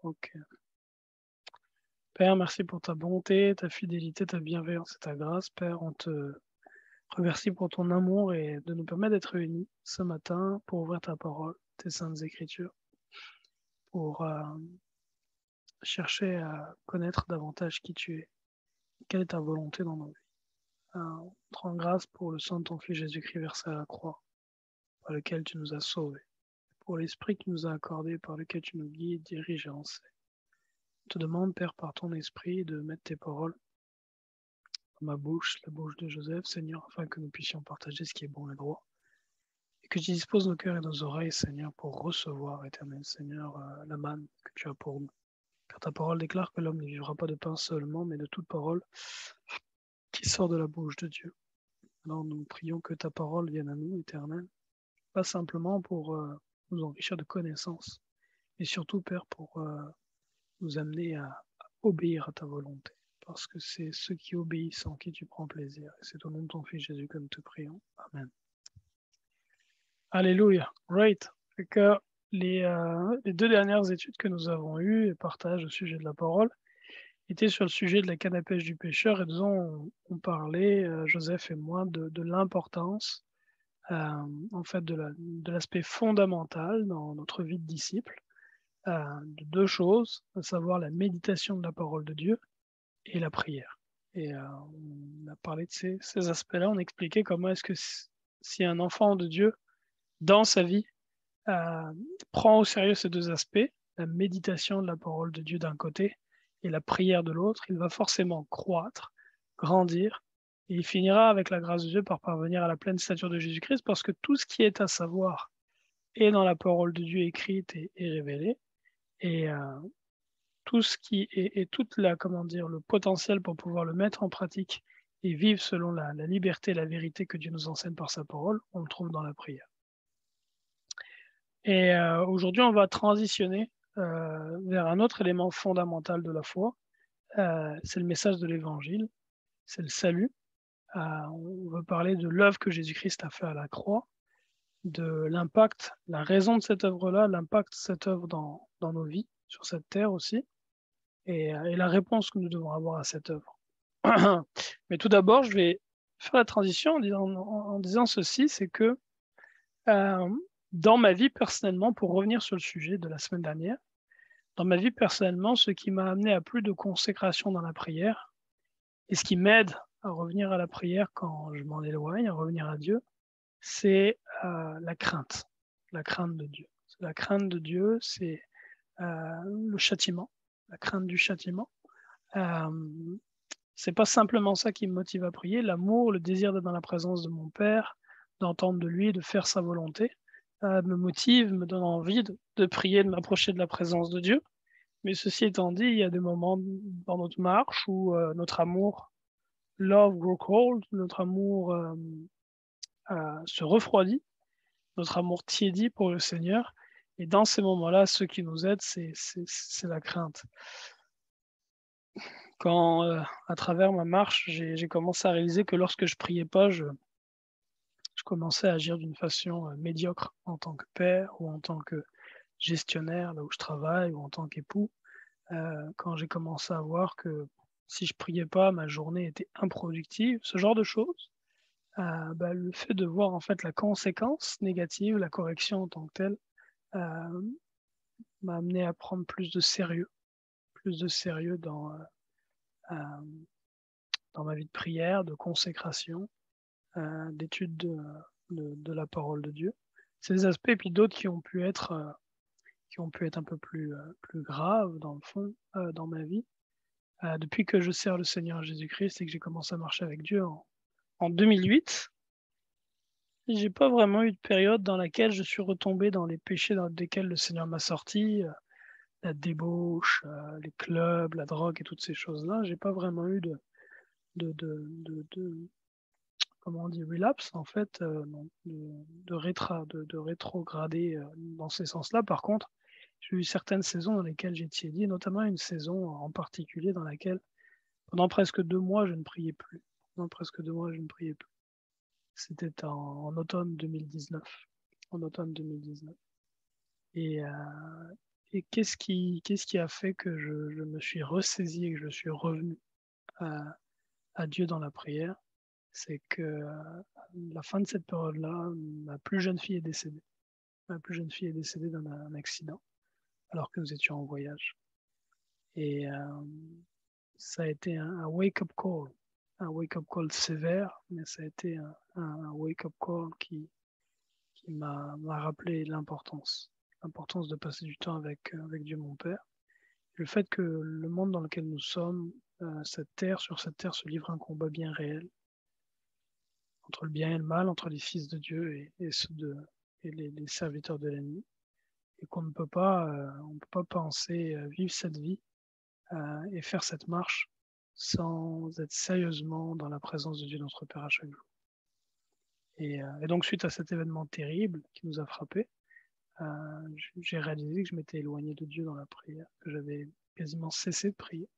Ok. Père, merci pour ta bonté, ta fidélité, ta bienveillance et ta grâce. Père, on te remercie pour ton amour et de nous permettre d'être réunis ce matin pour ouvrir ta parole, tes saintes écritures, pour chercher à connaître davantage qui tu es, quelle est ta volonté dans nos vies. On te rend grâce pour le sang de ton Fils Jésus-Christ versé à la croix, par lequel tu nous as sauvés, pour l'Esprit qui nous a accordé, par lequel tu nous guides, diriges et enseignes. On te demande, Père, par ton Esprit, de mettre tes paroles dans ma bouche, la bouche de Joseph, Seigneur, afin que nous puissions partager ce qui est bon et droit. Et que tu disposes nos cœurs et nos oreilles, Seigneur, pour recevoir, éternel Seigneur, la manne que tu as pour nous. Car ta parole déclare que l'homme ne vivra pas de pain seulement, mais de toute parole qui sort de la bouche de Dieu. Alors nous prions que ta parole vienne à nous, éternel, pas simplement pour nous enrichir de connaissances, mais surtout, Père, pour nous amener à obéir à ta volonté. Parce que c'est ceux qui obéissent en qui tu prends plaisir. Et c'est au nom de ton Fils Jésus que nous te prions. Amen. Alléluia. Great. Que les 2 dernières études que nous avons eues et partagent au sujet de la parole étaient sur le sujet de la canne à pêche du pêcheur et nous on parlait, Joseph et moi, de l'importance en fait de l'aspect fondamental dans notre vie de disciple, de 2 choses, à savoir la méditation de la parole de Dieu et la prière. Et on a parlé de ces aspects-là, on expliquait comment est-ce que si un enfant de Dieu, dans sa vie, prend au sérieux ces 2 aspects, la méditation de la parole de Dieu d'un côté et la prière de l'autre, il va forcément croître, grandir, et il finira avec la grâce de Dieu par parvenir à la pleine stature de Jésus-Christ, parce que tout ce qui est à savoir est dans la parole de Dieu écrite et révélée, et tout ce qui est toute le potentiel pour pouvoir le mettre en pratique et vivre selon la liberté et la vérité que Dieu nous enseigne par sa parole, on le trouve dans la prière. Et aujourd'hui, on va transitionner vers un autre élément fondamental de la foi. C'est le message de l'Évangile, c'est le salut. On veut parler de l'œuvre que Jésus-Christ a fait à la croix, de l'impact, la raison de cette œuvre-là, l'impact de cette œuvre dans nos vies, sur cette terre aussi, et la réponse que nous devons avoir à cette œuvre. Mais tout d'abord, je vais faire la transition en disant ceci, c'est que dans ma vie personnellement, pour revenir sur le sujet de la semaine dernière, dans ma vie personnellement, ce qui m'a amené à plus de consécration dans la prière, et ce qui m'aide à revenir à la prière quand je m'en éloigne, à revenir à Dieu, c'est la crainte de Dieu. La crainte de Dieu, c'est le châtiment, la crainte du châtiment. C'est pas simplement ça qui me motive à prier, l'amour, le désir d'être dans la présence de mon Père, d'entendre de lui, de faire sa volonté, me motive, me donne envie de prier, de m'approcher de la présence de Dieu. Mais ceci étant dit, il y a des moments dans notre marche où notre amour, love grow cold, notre amour se refroidit, notre amour tiédit pour le Seigneur. Et dans ces moments-là, ce qui nous aide, c'est la crainte. Quand, à travers ma marche, j'ai commencé à réaliser que lorsque je priais pas, je commençais à agir d'une façon médiocre en tant que père ou en tant que gestionnaire là où je travaille ou en tant qu'époux. Quand j'ai commencé à voir que si je priais pas, ma journée était improductive, ce genre de choses, le fait de voir en fait la conséquence négative, la correction en tant que telle, m'a amené à prendre plus de sérieux dans ma vie de prière, de consécration, d'étude de la parole de Dieu. Ces aspects, et puis d'autres qui ont pu être un peu plus graves dans le fond, dans ma vie. Depuis que je sers le Seigneur Jésus-Christ et que j'ai commencé à marcher avec Dieu en 2008, j'ai pas vraiment eu de période dans laquelle je suis retombé dans les péchés dans lesquels le Seigneur m'a sorti, la débauche, les clubs, la drogue et toutes ces choses-là. J'ai pas vraiment eu de comment on dit, relapse en fait, non, de rétrograder dans ces sens-là. Par contre, j'ai eu certaines saisons dans lesquelles j'ai tiédi, notamment une saison en particulier dans laquelle pendant presque 2 mois, je ne priais plus. Pendant presque 2 mois, je ne priais plus. C'était en automne 2019. En automne 2019. Et qu'est-ce qui a fait que je me suis ressaisi et que je suis revenu à Dieu dans la prière? C'est que la fin de cette période-là, ma plus jeune fille est décédée. Ma plus jeune fille est décédée d'un accident alors que nous étions en voyage. Et ça a été un wake-up call sévère, mais ça a été un wake-up call qui m'a rappelé l'importance de passer du temps avec Dieu mon Père. Le fait que le monde dans lequel nous sommes, sur cette terre se livre un combat bien réel entre le bien et le mal, entre les fils de Dieu et les serviteurs de l'ennemi, et qu'on ne peut pas, on peut pas penser vivre cette vie et faire cette marche sans être sérieusement dans la présence de Dieu notre Père à chaque jour. Et donc suite à cet événement terrible qui nous a frappés, j'ai réalisé que je m'étais éloigné de Dieu dans la prière, que j'avais quasiment cessé de prier.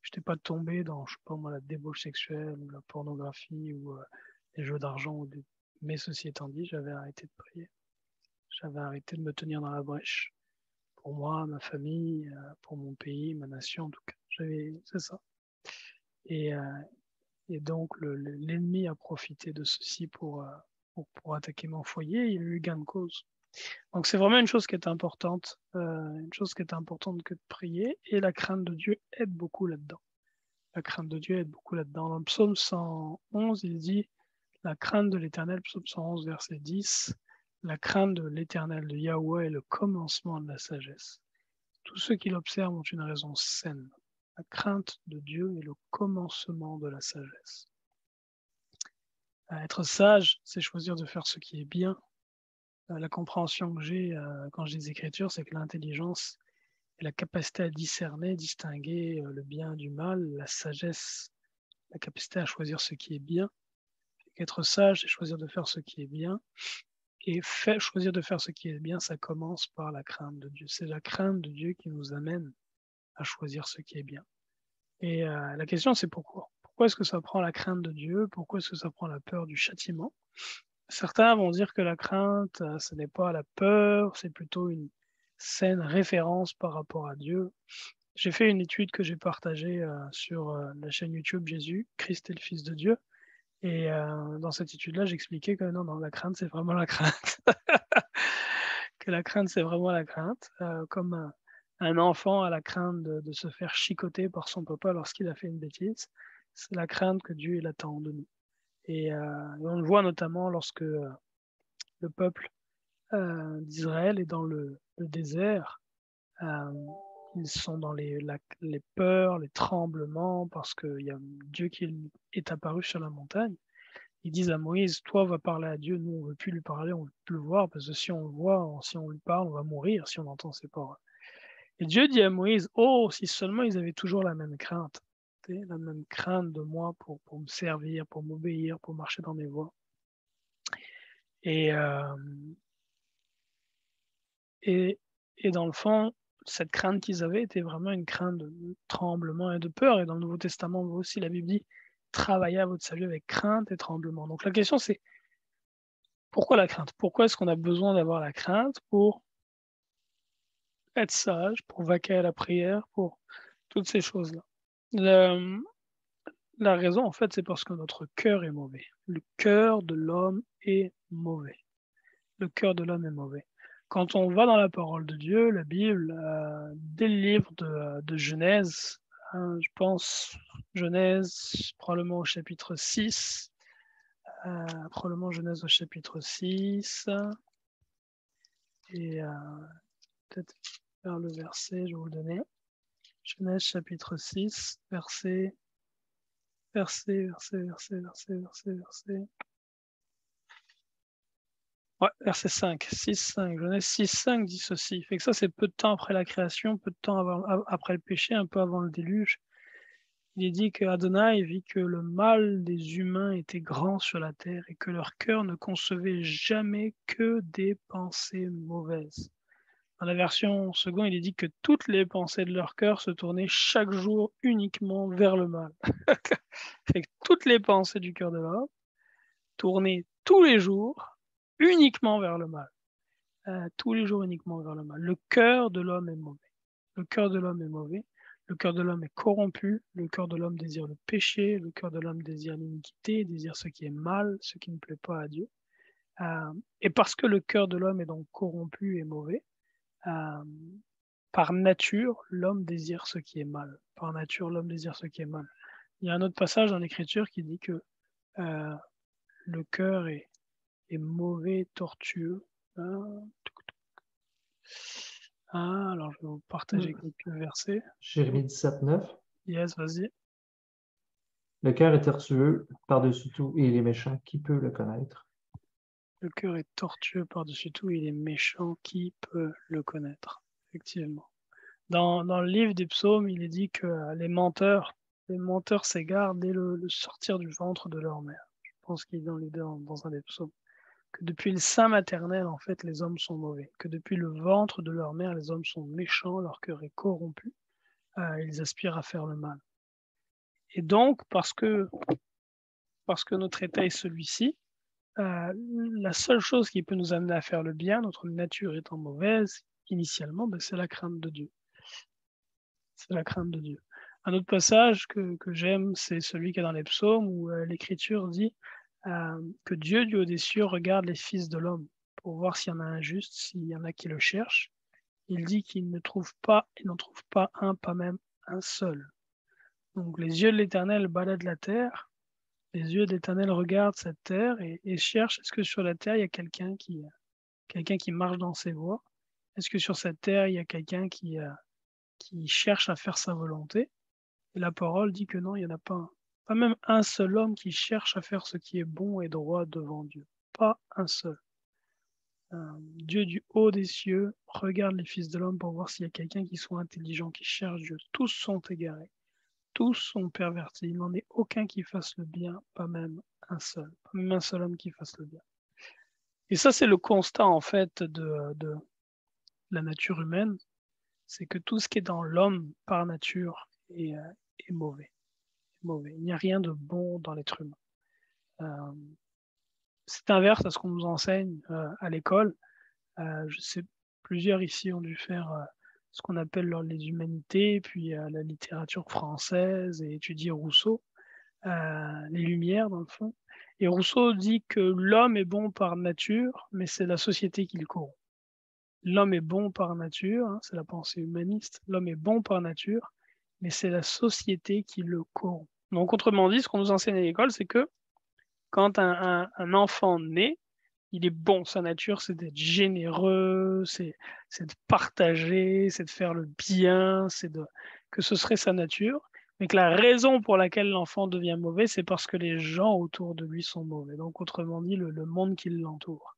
Je n'étais pas tombé dans, je sais pas moi, la débauche sexuelle ou la pornographie ou les jeux d'argent. Mais ceci étant dit, j'avais arrêté de prier. J'avais arrêté de me tenir dans la brèche pour moi, ma famille, pour mon pays, ma nation en tout cas. C'est ça. Et donc l'ennemi a profité de ceci pour attaquer mon foyer. Il a eu gain de cause. Donc c'est vraiment une chose qui est importante, que de prier, et la crainte de Dieu aide beaucoup là-dedans. La crainte de Dieu aide beaucoup là-dedans. Dans le psaume 111, il dit la crainte de l'Éternel, psaume 111, verset 10, la crainte de l'Éternel, de Yahweh, est le commencement de la sagesse. Tous ceux qui l'observent ont une raison saine. La crainte de Dieu est le commencement de la sagesse. Être sage, c'est choisir de faire ce qui est bien. La compréhension que j'ai quand je lis les Écritures, c'est que l'intelligence est la capacité à discerner, distinguer le bien du mal, la sagesse, la capacité à choisir ce qui est bien. Être sage, c'est choisir de faire ce qui est bien. Et choisir de faire ce qui est bien, ça commence par la crainte de Dieu. C'est la crainte de Dieu qui nous amène à choisir ce qui est bien. Et la question, c'est pourquoi? Pourquoi est-ce que ça prend la crainte de Dieu? Pourquoi est-ce que ça prend la peur du châtiment? Certains vont dire que la crainte, ce n'est pas la peur, c'est plutôt une saine référence par rapport à Dieu. J'ai fait une étude que j'ai partagée sur la chaîne YouTube Jésus, Christ est le Fils de Dieu. Et dans cette étude-là, j'expliquais que non, la crainte, c'est vraiment la crainte. Que la crainte, c'est vraiment la crainte. Comme un enfant a la crainte de se faire chicoter par son papa lorsqu'il a fait une bêtise, c'est la crainte que Dieu il attend de nous. Et on le voit notamment lorsque le peuple d'Israël est dans le désert. Ils sont dans les peurs, les tremblements, parce qu'il y a Dieu qui est apparu sur la montagne. Ils disent à Moïse, toi, va parler à Dieu, nous, on ne veut plus lui parler, on ne veut plus le voir, parce que si on le voit, si on lui parle, on va mourir si on entend ses paroles. Et Dieu dit à Moïse, oh, si seulement ils avaient toujours la même crainte, la même crainte de moi pour me servir, pour m'obéir, pour marcher dans mes voies. Et dans le fond, cette crainte qu'ils avaient était vraiment une crainte de tremblement et de peur. Et dans le Nouveau Testament, on voit aussi, la Bible dit, travaillez à votre salut avec crainte et tremblement. Donc la question, c'est, pourquoi la crainte? Pourquoi est-ce qu'on a besoin d'avoir la crainte pour être sage, pour vaquer à la prière, pour toutes ces choses-là? La raison, en fait, c'est parce que notre cœur est mauvais. Le cœur de l'homme est mauvais. Le cœur de l'homme est mauvais. Quand on va dans la parole de Dieu, la Bible, dès le livre de Genèse, je pense, Genèse, probablement au chapitre 6, probablement Genèse au chapitre 6, et peut-être vers le verset, je vais vous le donner. Genèse chapitre 6, verset. Ouais, verset 5, 6, 5. Genèse 6, 5 dit ceci. Fait que ça, c'est peu de temps après la création, peu de temps après le péché, un peu avant le déluge. Il est dit que Adonai vit que le mal des humains était grand sur la terre et que leur cœur ne concevait jamais que des pensées mauvaises. Dans la version seconde, il est dit que toutes les pensées de leur cœur se tournaient chaque jour uniquement vers le mal. Fait que toutes les pensées du cœur de l'homme tournaient tous les jours uniquement vers le mal. tous les jours uniquement vers le mal. Le cœur de l'homme est mauvais. Le cœur de l'homme est mauvais. Le cœur de l'homme est corrompu. Le cœur de l'homme désire le péché. Le cœur de l'homme désire l'iniquité, désire ce qui est mal, ce qui ne plaît pas à Dieu. Et parce que le cœur de l'homme est donc corrompu et mauvais, par nature, l'homme désire ce qui est mal. Par nature, l'homme désire ce qui est mal. Il y a un autre passage dans l'Écriture qui dit que le cœur est mauvais, tortueux. Alors je vais vous partager quelques versets. Jérémie 17, 9. Yes, vas-y. Le cœur est tortueux par-dessus tout et il est méchant. Qui peut le connaître? Le cœur est tortueux par-dessus tout, il est méchant. Qui peut le connaître? Effectivement. Dans le livre des psaumes, il est dit que les menteurs s'égarent dès le sortir du ventre de leur mère. Je pense qu'il est dans un des psaumes. Que depuis le sein maternel, en fait, les hommes sont mauvais. Que depuis le ventre de leur mère, les hommes sont méchants, leur cœur est corrompu. Ils aspirent à faire le mal. Et donc, parce que notre état est celui-ci, la seule chose qui peut nous amener à faire le bien, notre nature étant mauvaise, initialement, c'est la crainte de Dieu. C'est la crainte de Dieu. Un autre passage que j'aime, c'est celui qui est dans les psaumes où l'Écriture dit que Dieu, du haut des cieux, regarde les fils de l'homme pour voir s'il y en a un juste, s'il y en a qui le cherchent. Il dit qu'il n'en trouve pas un, pas même un seul. Donc les yeux de l'Éternel baladent la terre, les yeux de l'Éternel regardent cette terre et cherchent, est-ce que sur la terre, il y a quelqu'un qui marche dans ses voies? Est-ce que sur cette terre, il y a quelqu'un qui cherche à faire sa volonté? Et la parole dit que non, il n'y en a pas un. Pas même un seul homme qui cherche à faire ce qui est bon et droit devant Dieu. Pas un seul. Dieu du haut des cieux regarde les fils de l'homme pour voir s'il y a quelqu'un qui soit intelligent, qui cherche Dieu. Tous sont égarés. Tous sont pervertis. Il n'en est aucun qui fasse le bien, pas même un seul. Pas même un seul homme qui fasse le bien. Et ça, c'est le constat, en fait, de la nature humaine. C'est que tout ce qui est dans l'homme, par nature, est mauvais. Il n'y a rien de bon dans l'être humain. C'est inverse à ce qu'on nous enseigne à l'école. Je sais, plusieurs ici ont dû faire ce qu'on appelle les humanités, puis la littérature française et étudier Rousseau, les Lumières dans le fond. Et Rousseau dit que l'homme est bon par nature, mais c'est la société qui le corrompt. L'homme est bon par nature, c'est la pensée humaniste. L'homme est bon par nature, mais c'est la société qui le corrompt. Donc autrement dit, ce qu'on nous enseigne à l'école, c'est que quand un enfant naît, il est bon, sa nature, c'est d'être généreux, c'est de partager, c'est de faire le bien, que ce serait sa nature, mais que la raison pour laquelle l'enfant devient mauvais, c'est parce que les gens autour de lui sont mauvais. Donc, autrement dit, le monde qui l'entoure.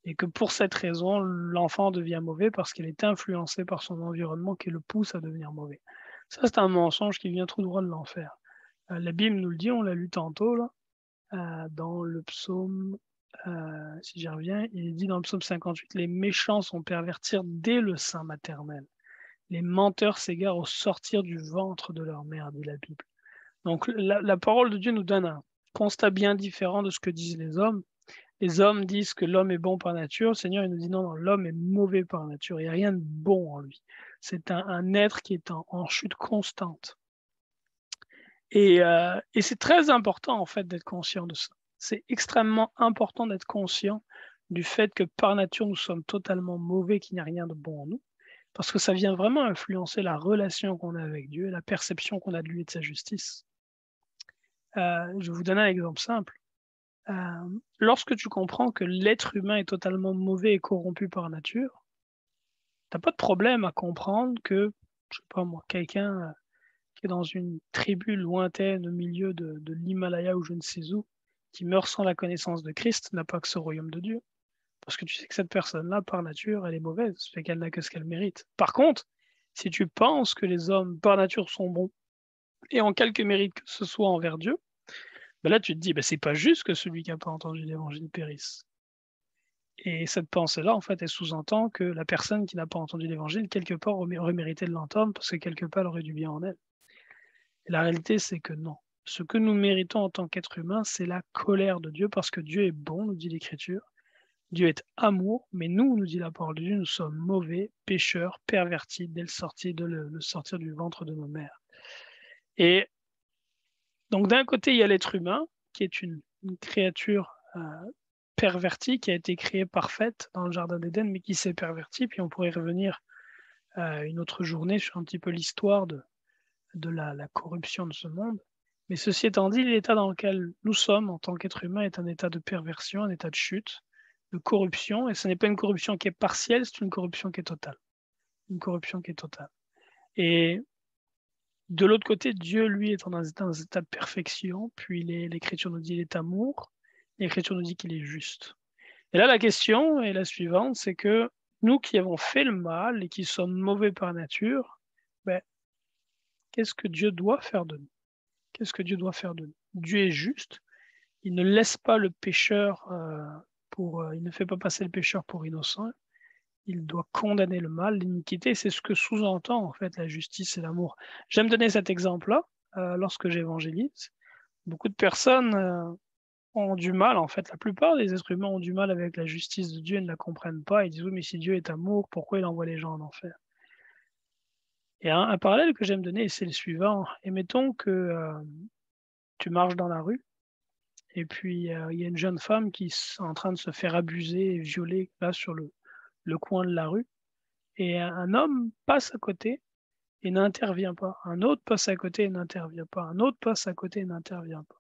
Et que pour cette raison, l'enfant devient mauvais parce qu'il est influencé par son environnement qui le pousse à devenir mauvais. Ça, c'est un mensonge qui vient tout droit de l'enfer. La Bible nous le dit, on l'a lu tantôt, là, dans le psaume, si j'y reviens, il est dit dans le psaume 58, les méchants sont pervertir dès le sein maternel. Les menteurs s'égarent au sortir du ventre de leur mère, dit la Bible. Donc la parole de Dieu nous donne un constat bien différent de ce que disent les hommes. Les hommes disent que l'homme est bon par nature. Le Seigneur il nous dit non, l'homme est mauvais par nature. Il n'y a rien de bon en lui. C'est un être qui est en chute constante. Et c'est très important en fait d'être conscient de ça. C'est extrêmement important d'être conscient du fait que par nature nous sommes totalement mauvais, qu'il n'y a rien de bon en nous, parce que ça vient vraiment influencer la relation qu'on a avec Dieu et la perception qu'on a de lui et de sa justice. Je vais vous donner un exemple simple. Lorsque tu comprends que l'être humain est totalement mauvais et corrompu par nature, tu n'as pas de problème à comprendre que, je sais pas moi, quelqu'un qui est dans une tribu lointaine au milieu de l'Himalaya ou je ne sais où, qui meurt sans la connaissance de Christ, n'a pas accès au royaume de Dieu. Parce que tu sais que cette personne-là, par nature, elle est mauvaise, fait qu'elle n'a que ce qu'elle mérite. Par contre, si tu penses que les hommes, par nature, sont bons et ont quelque mérite que ce soit envers Dieu, là, tu te dis, c'est pas juste que celui qui n'a pas entendu l'évangile périsse. Et cette pensée-là, en fait, elle sous-entend que la personne qui n'a pas entendu l'évangile, quelque part, aurait mérité de l'entendre parce que quelque part, elle aurait du bien en elle. Et la réalité, c'est que non. Ce que nous méritons en tant qu'être humain, c'est la colère de Dieu, parce que Dieu est bon, nous dit l'Écriture. Dieu est amour, mais nous dit la parole de Dieu, nous sommes mauvais, pécheurs, pervertis dès le sortir du ventre de nos mères. Et donc d'un côté, il y a l'être humain, qui est une créature pervertie, qui a été créée parfaite dans le Jardin d'Éden, mais qui s'est pervertie. Puis on pourrait revenir une autre journée sur un petit peu l'histoire de la corruption de ce monde. Mais ceci étant dit, l'état dans lequel nous sommes en tant qu'être humain est un état de perversion, un état de chute, de corruption, et ce n'est pas une corruption qui est partielle, c'est une corruption qui est totale. Une corruption qui est totale. Et de l'autre côté, Dieu, lui, est dans un état de perfection, puis l'Écriture nous dit qu'il est amour, l'Écriture nous dit qu'il est juste. Et là, la question est la suivante, c'est que nous qui avons fait le mal et qui sommes mauvais par nature, ben, qu'est-ce que Dieu doit faire de nous? Qu'est-ce que Dieu doit faire de nous? Dieu est juste, il ne laisse pas le pécheur il ne fait pas passer le pécheur pour innocent, il doit condamner le mal, l'iniquité, c'est ce que sous-entend en fait la justice et l'amour. J'aime donner cet exemple-là lorsque j'évangélise. Beaucoup de personnes ont du mal, en fait, la plupart des êtres humains ont du mal avec la justice de Dieu et ne la comprennent pas. Ils disent oui, mais si Dieu est amour, pourquoi il envoie les gens en enfer? Et un parallèle que j'aime donner, c'est le suivant. Admettons que tu marches dans la rue et puis il y a une jeune femme qui est en train de se faire abuser et violer là sur le coin de la rue. Et un homme passe à côté et n'intervient pas. Un autre passe à côté et n'intervient pas. Un autre passe à côté et n'intervient pas.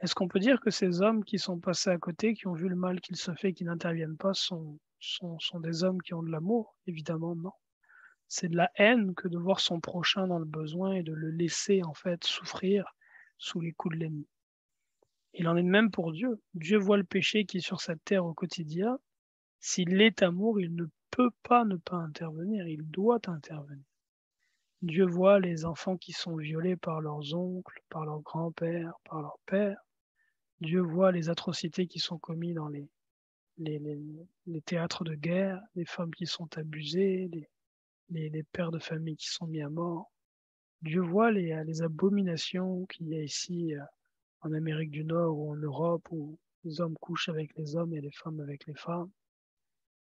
Est-ce qu'on peut dire que ces hommes qui sont passés à côté, qui ont vu le mal qu'il se fait, qui n'interviennent pas, sont des hommes qui ont de l'amour? Évidemment, non. C'est de la haine que de voir son prochain dans le besoin et de le laisser en fait souffrir sous les coups de l'ennemi. Il en est de même pour Dieu. Dieu voit le péché qui est sur cette terre au quotidien. S'il est amour, il ne peut pas ne pas intervenir, il doit intervenir. Dieu voit les enfants qui sont violés par leurs oncles, par leurs grands-pères, par leurs pères. Dieu voit les atrocités qui sont commises dans les théâtres de guerre, les femmes qui sont abusées, les pères de famille qui sont mis à mort. Dieu voit les abominations qu'il y a ici en Amérique du Nord ou en Europe où les hommes couchent avec les hommes et les femmes avec les femmes.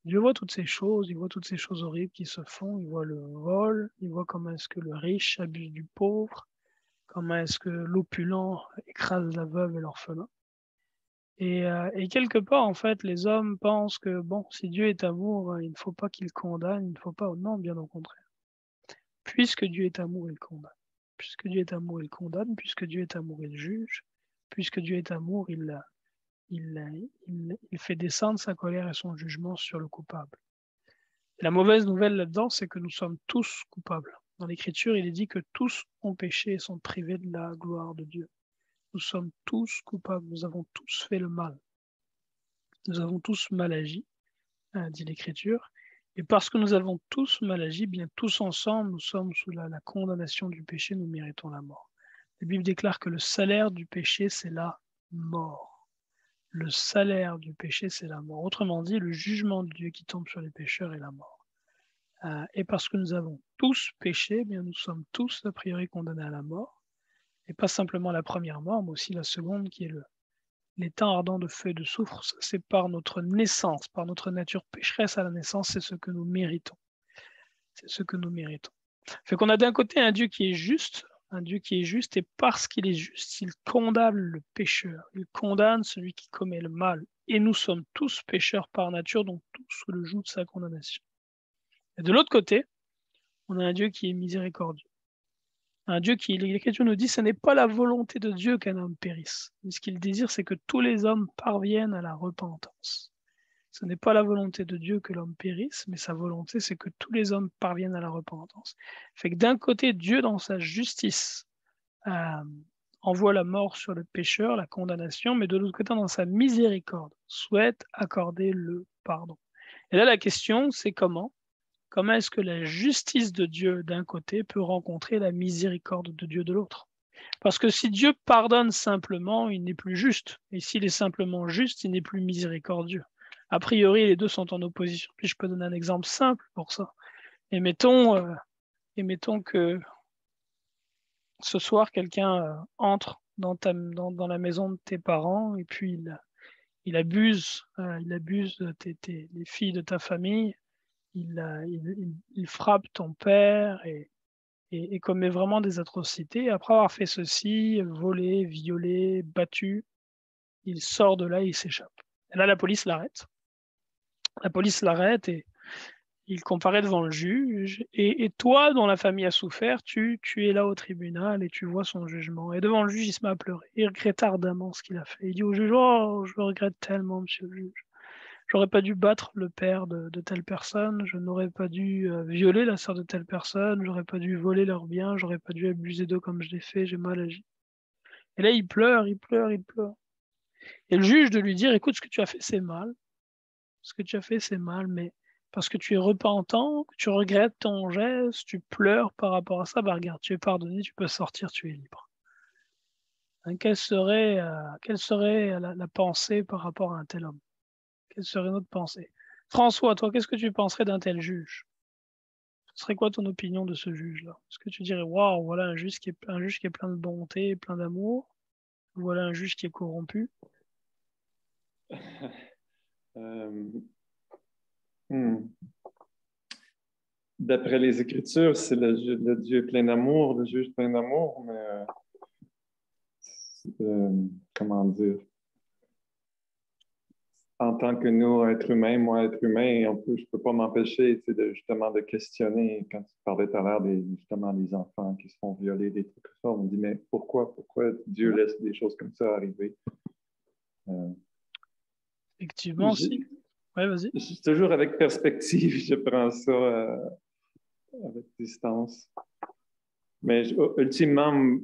Dieu voit toutes ces choses, il voit toutes ces choses horribles qui se font, il voit le vol, il voit comment est-ce que le riche abuse du pauvre, comment est-ce que l'opulent écrase la veuve et l'orphelin. Et quelque part, en fait, les hommes pensent que, bon, si Dieu est amour, il ne faut pas qu'il condamne, il ne faut pas... Non, bien au contraire. Puisque Dieu est amour, il condamne. Puisque Dieu est amour, il condamne. Puisque Dieu est amour, il juge. Puisque Dieu est amour, il fait descendre sa colère et son jugement sur le coupable. Et la mauvaise nouvelle là-dedans, c'est que nous sommes tous coupables. Dans l'Écriture, il est dit que tous ont péché et sont privés de la gloire de Dieu. Nous sommes tous coupables, nous avons tous fait le mal. Nous avons tous mal agi, dit l'Écriture. Et parce que nous avons tous mal agi, bien tous ensemble, nous sommes sous la condamnation du péché, nous méritons la mort. La Bible déclare que le salaire du péché, c'est la mort. Le salaire du péché, c'est la mort. Autrement dit, le jugement de Dieu qui tombe sur les pécheurs est la mort. Et parce que nous avons tous péché, bien nous sommes tous a priori condamnés à la mort. Et pas simplement la première mort, mais aussi la seconde qui est l'état ardent de feu et de soufre. C'est par notre naissance, par notre nature pécheresse à la naissance, c'est ce que nous méritons. C'est ce que nous méritons. Fait qu'on a d'un côté un Dieu qui est juste, et parce qu'il est juste, il condamne le pécheur, il condamne celui qui commet le mal. Et nous sommes tous pécheurs par nature, donc tous sous le joug de sa condamnation. Et de l'autre côté, on a un Dieu qui est miséricordieux. Un Dieu qui, l'Écriture nous dit, ce n'est pas la volonté de Dieu qu'un homme périsse. Mais ce qu'il désire, c'est que tous les hommes parviennent à la repentance. Ce n'est pas la volonté de Dieu que l'homme périsse, mais sa volonté, c'est que tous les hommes parviennent à la repentance. Fait que d'un côté, Dieu, dans sa justice, envoie la mort sur le pécheur, la condamnation, mais de l'autre côté, dans sa miséricorde, souhaite accorder le pardon. Et là, la question, c'est comment est-ce que la justice de Dieu d'un côté peut rencontrer la miséricorde de Dieu de l'autre? Parce que si Dieu pardonne simplement, il n'est plus juste. Et s'il est simplement juste, il n'est plus miséricordieux. A priori, les deux sont en opposition. Puis je peux donner un exemple simple pour ça. Et mettons que ce soir, quelqu'un entre dans la maison de tes parents et puis il abuse les filles de ta famille, il frappe ton père et commet vraiment des atrocités. Après avoir fait ceci, volé, violé, battu, il sort de là et il s'échappe. Et là, la police l'arrête. La police l'arrête et il comparaît devant le juge. Et toi, dont la famille a souffert, tu es là au tribunal et tu vois son jugement. Et devant le juge, il se met à pleurer. Il regrette ardemment ce qu'il a fait. Il dit au juge, oh, je le regrette tellement, monsieur le juge. J'aurais pas dû battre le père de telle personne, je n'aurais pas dû violer la sœur de telle personne, j'aurais pas dû voler leurs biens, j'aurais pas dû abuser d'eux comme je l'ai fait, j'ai mal agi. Et là, il pleure, il pleure, il pleure. Et le juge de lui dire, écoute, ce que tu as fait, c'est mal. Ce que tu as fait, c'est mal, mais parce que tu es repentant, que tu regrettes ton geste, tu pleures par rapport à ça, bah regarde, tu es pardonné, tu peux sortir, tu es libre. Hein, quelle serait la pensée par rapport à un tel homme? Quelle serait notre pensée? François, toi, qu'est-ce que tu penserais d'un tel juge? Ce serait quoi ton opinion de ce juge-là? Est-ce que tu dirais, waouh, voilà un juge qui est plein de bonté, plein d'amour, voilà un juge qui est corrompu? Euh, hmm. D'après les Écritures, c'est le Dieu plein d'amour, le juge plein d'amour, mais comment dire? En tant que nous, êtres humains, moi, être humain, je ne peux pas m'empêcher justement de questionner, quand tu parlais tout à l'heure justement des enfants qui se font violer, des trucs comme ça, on me dit, mais pourquoi Dieu laisse des choses comme ça arriver? Effectivement, si. Ouais, vas-y. Toujours avec perspective, je prends ça avec distance. Mais ultimement,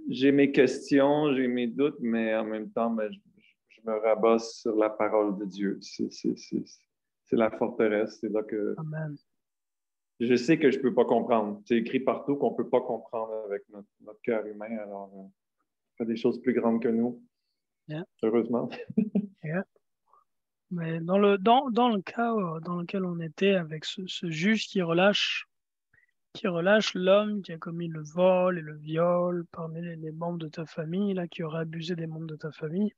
j'ai mes questions, j'ai mes doutes, mais en même temps, je me rabasse sur la parole de Dieu. C'est la forteresse. C'est là que Amen. Je sais que je ne peux pas comprendre. C'est écrit partout qu'on ne peut pas comprendre avec notre cœur humain. Alors, il y a des choses plus grandes que nous. Yeah. Heureusement. Yeah. Mais dans le cas dans lequel on était avec ce juge qui relâche l'homme qui a commis le vol et le viol parmi les membres de ta famille, là, qui aurait abusé des membres de ta famille,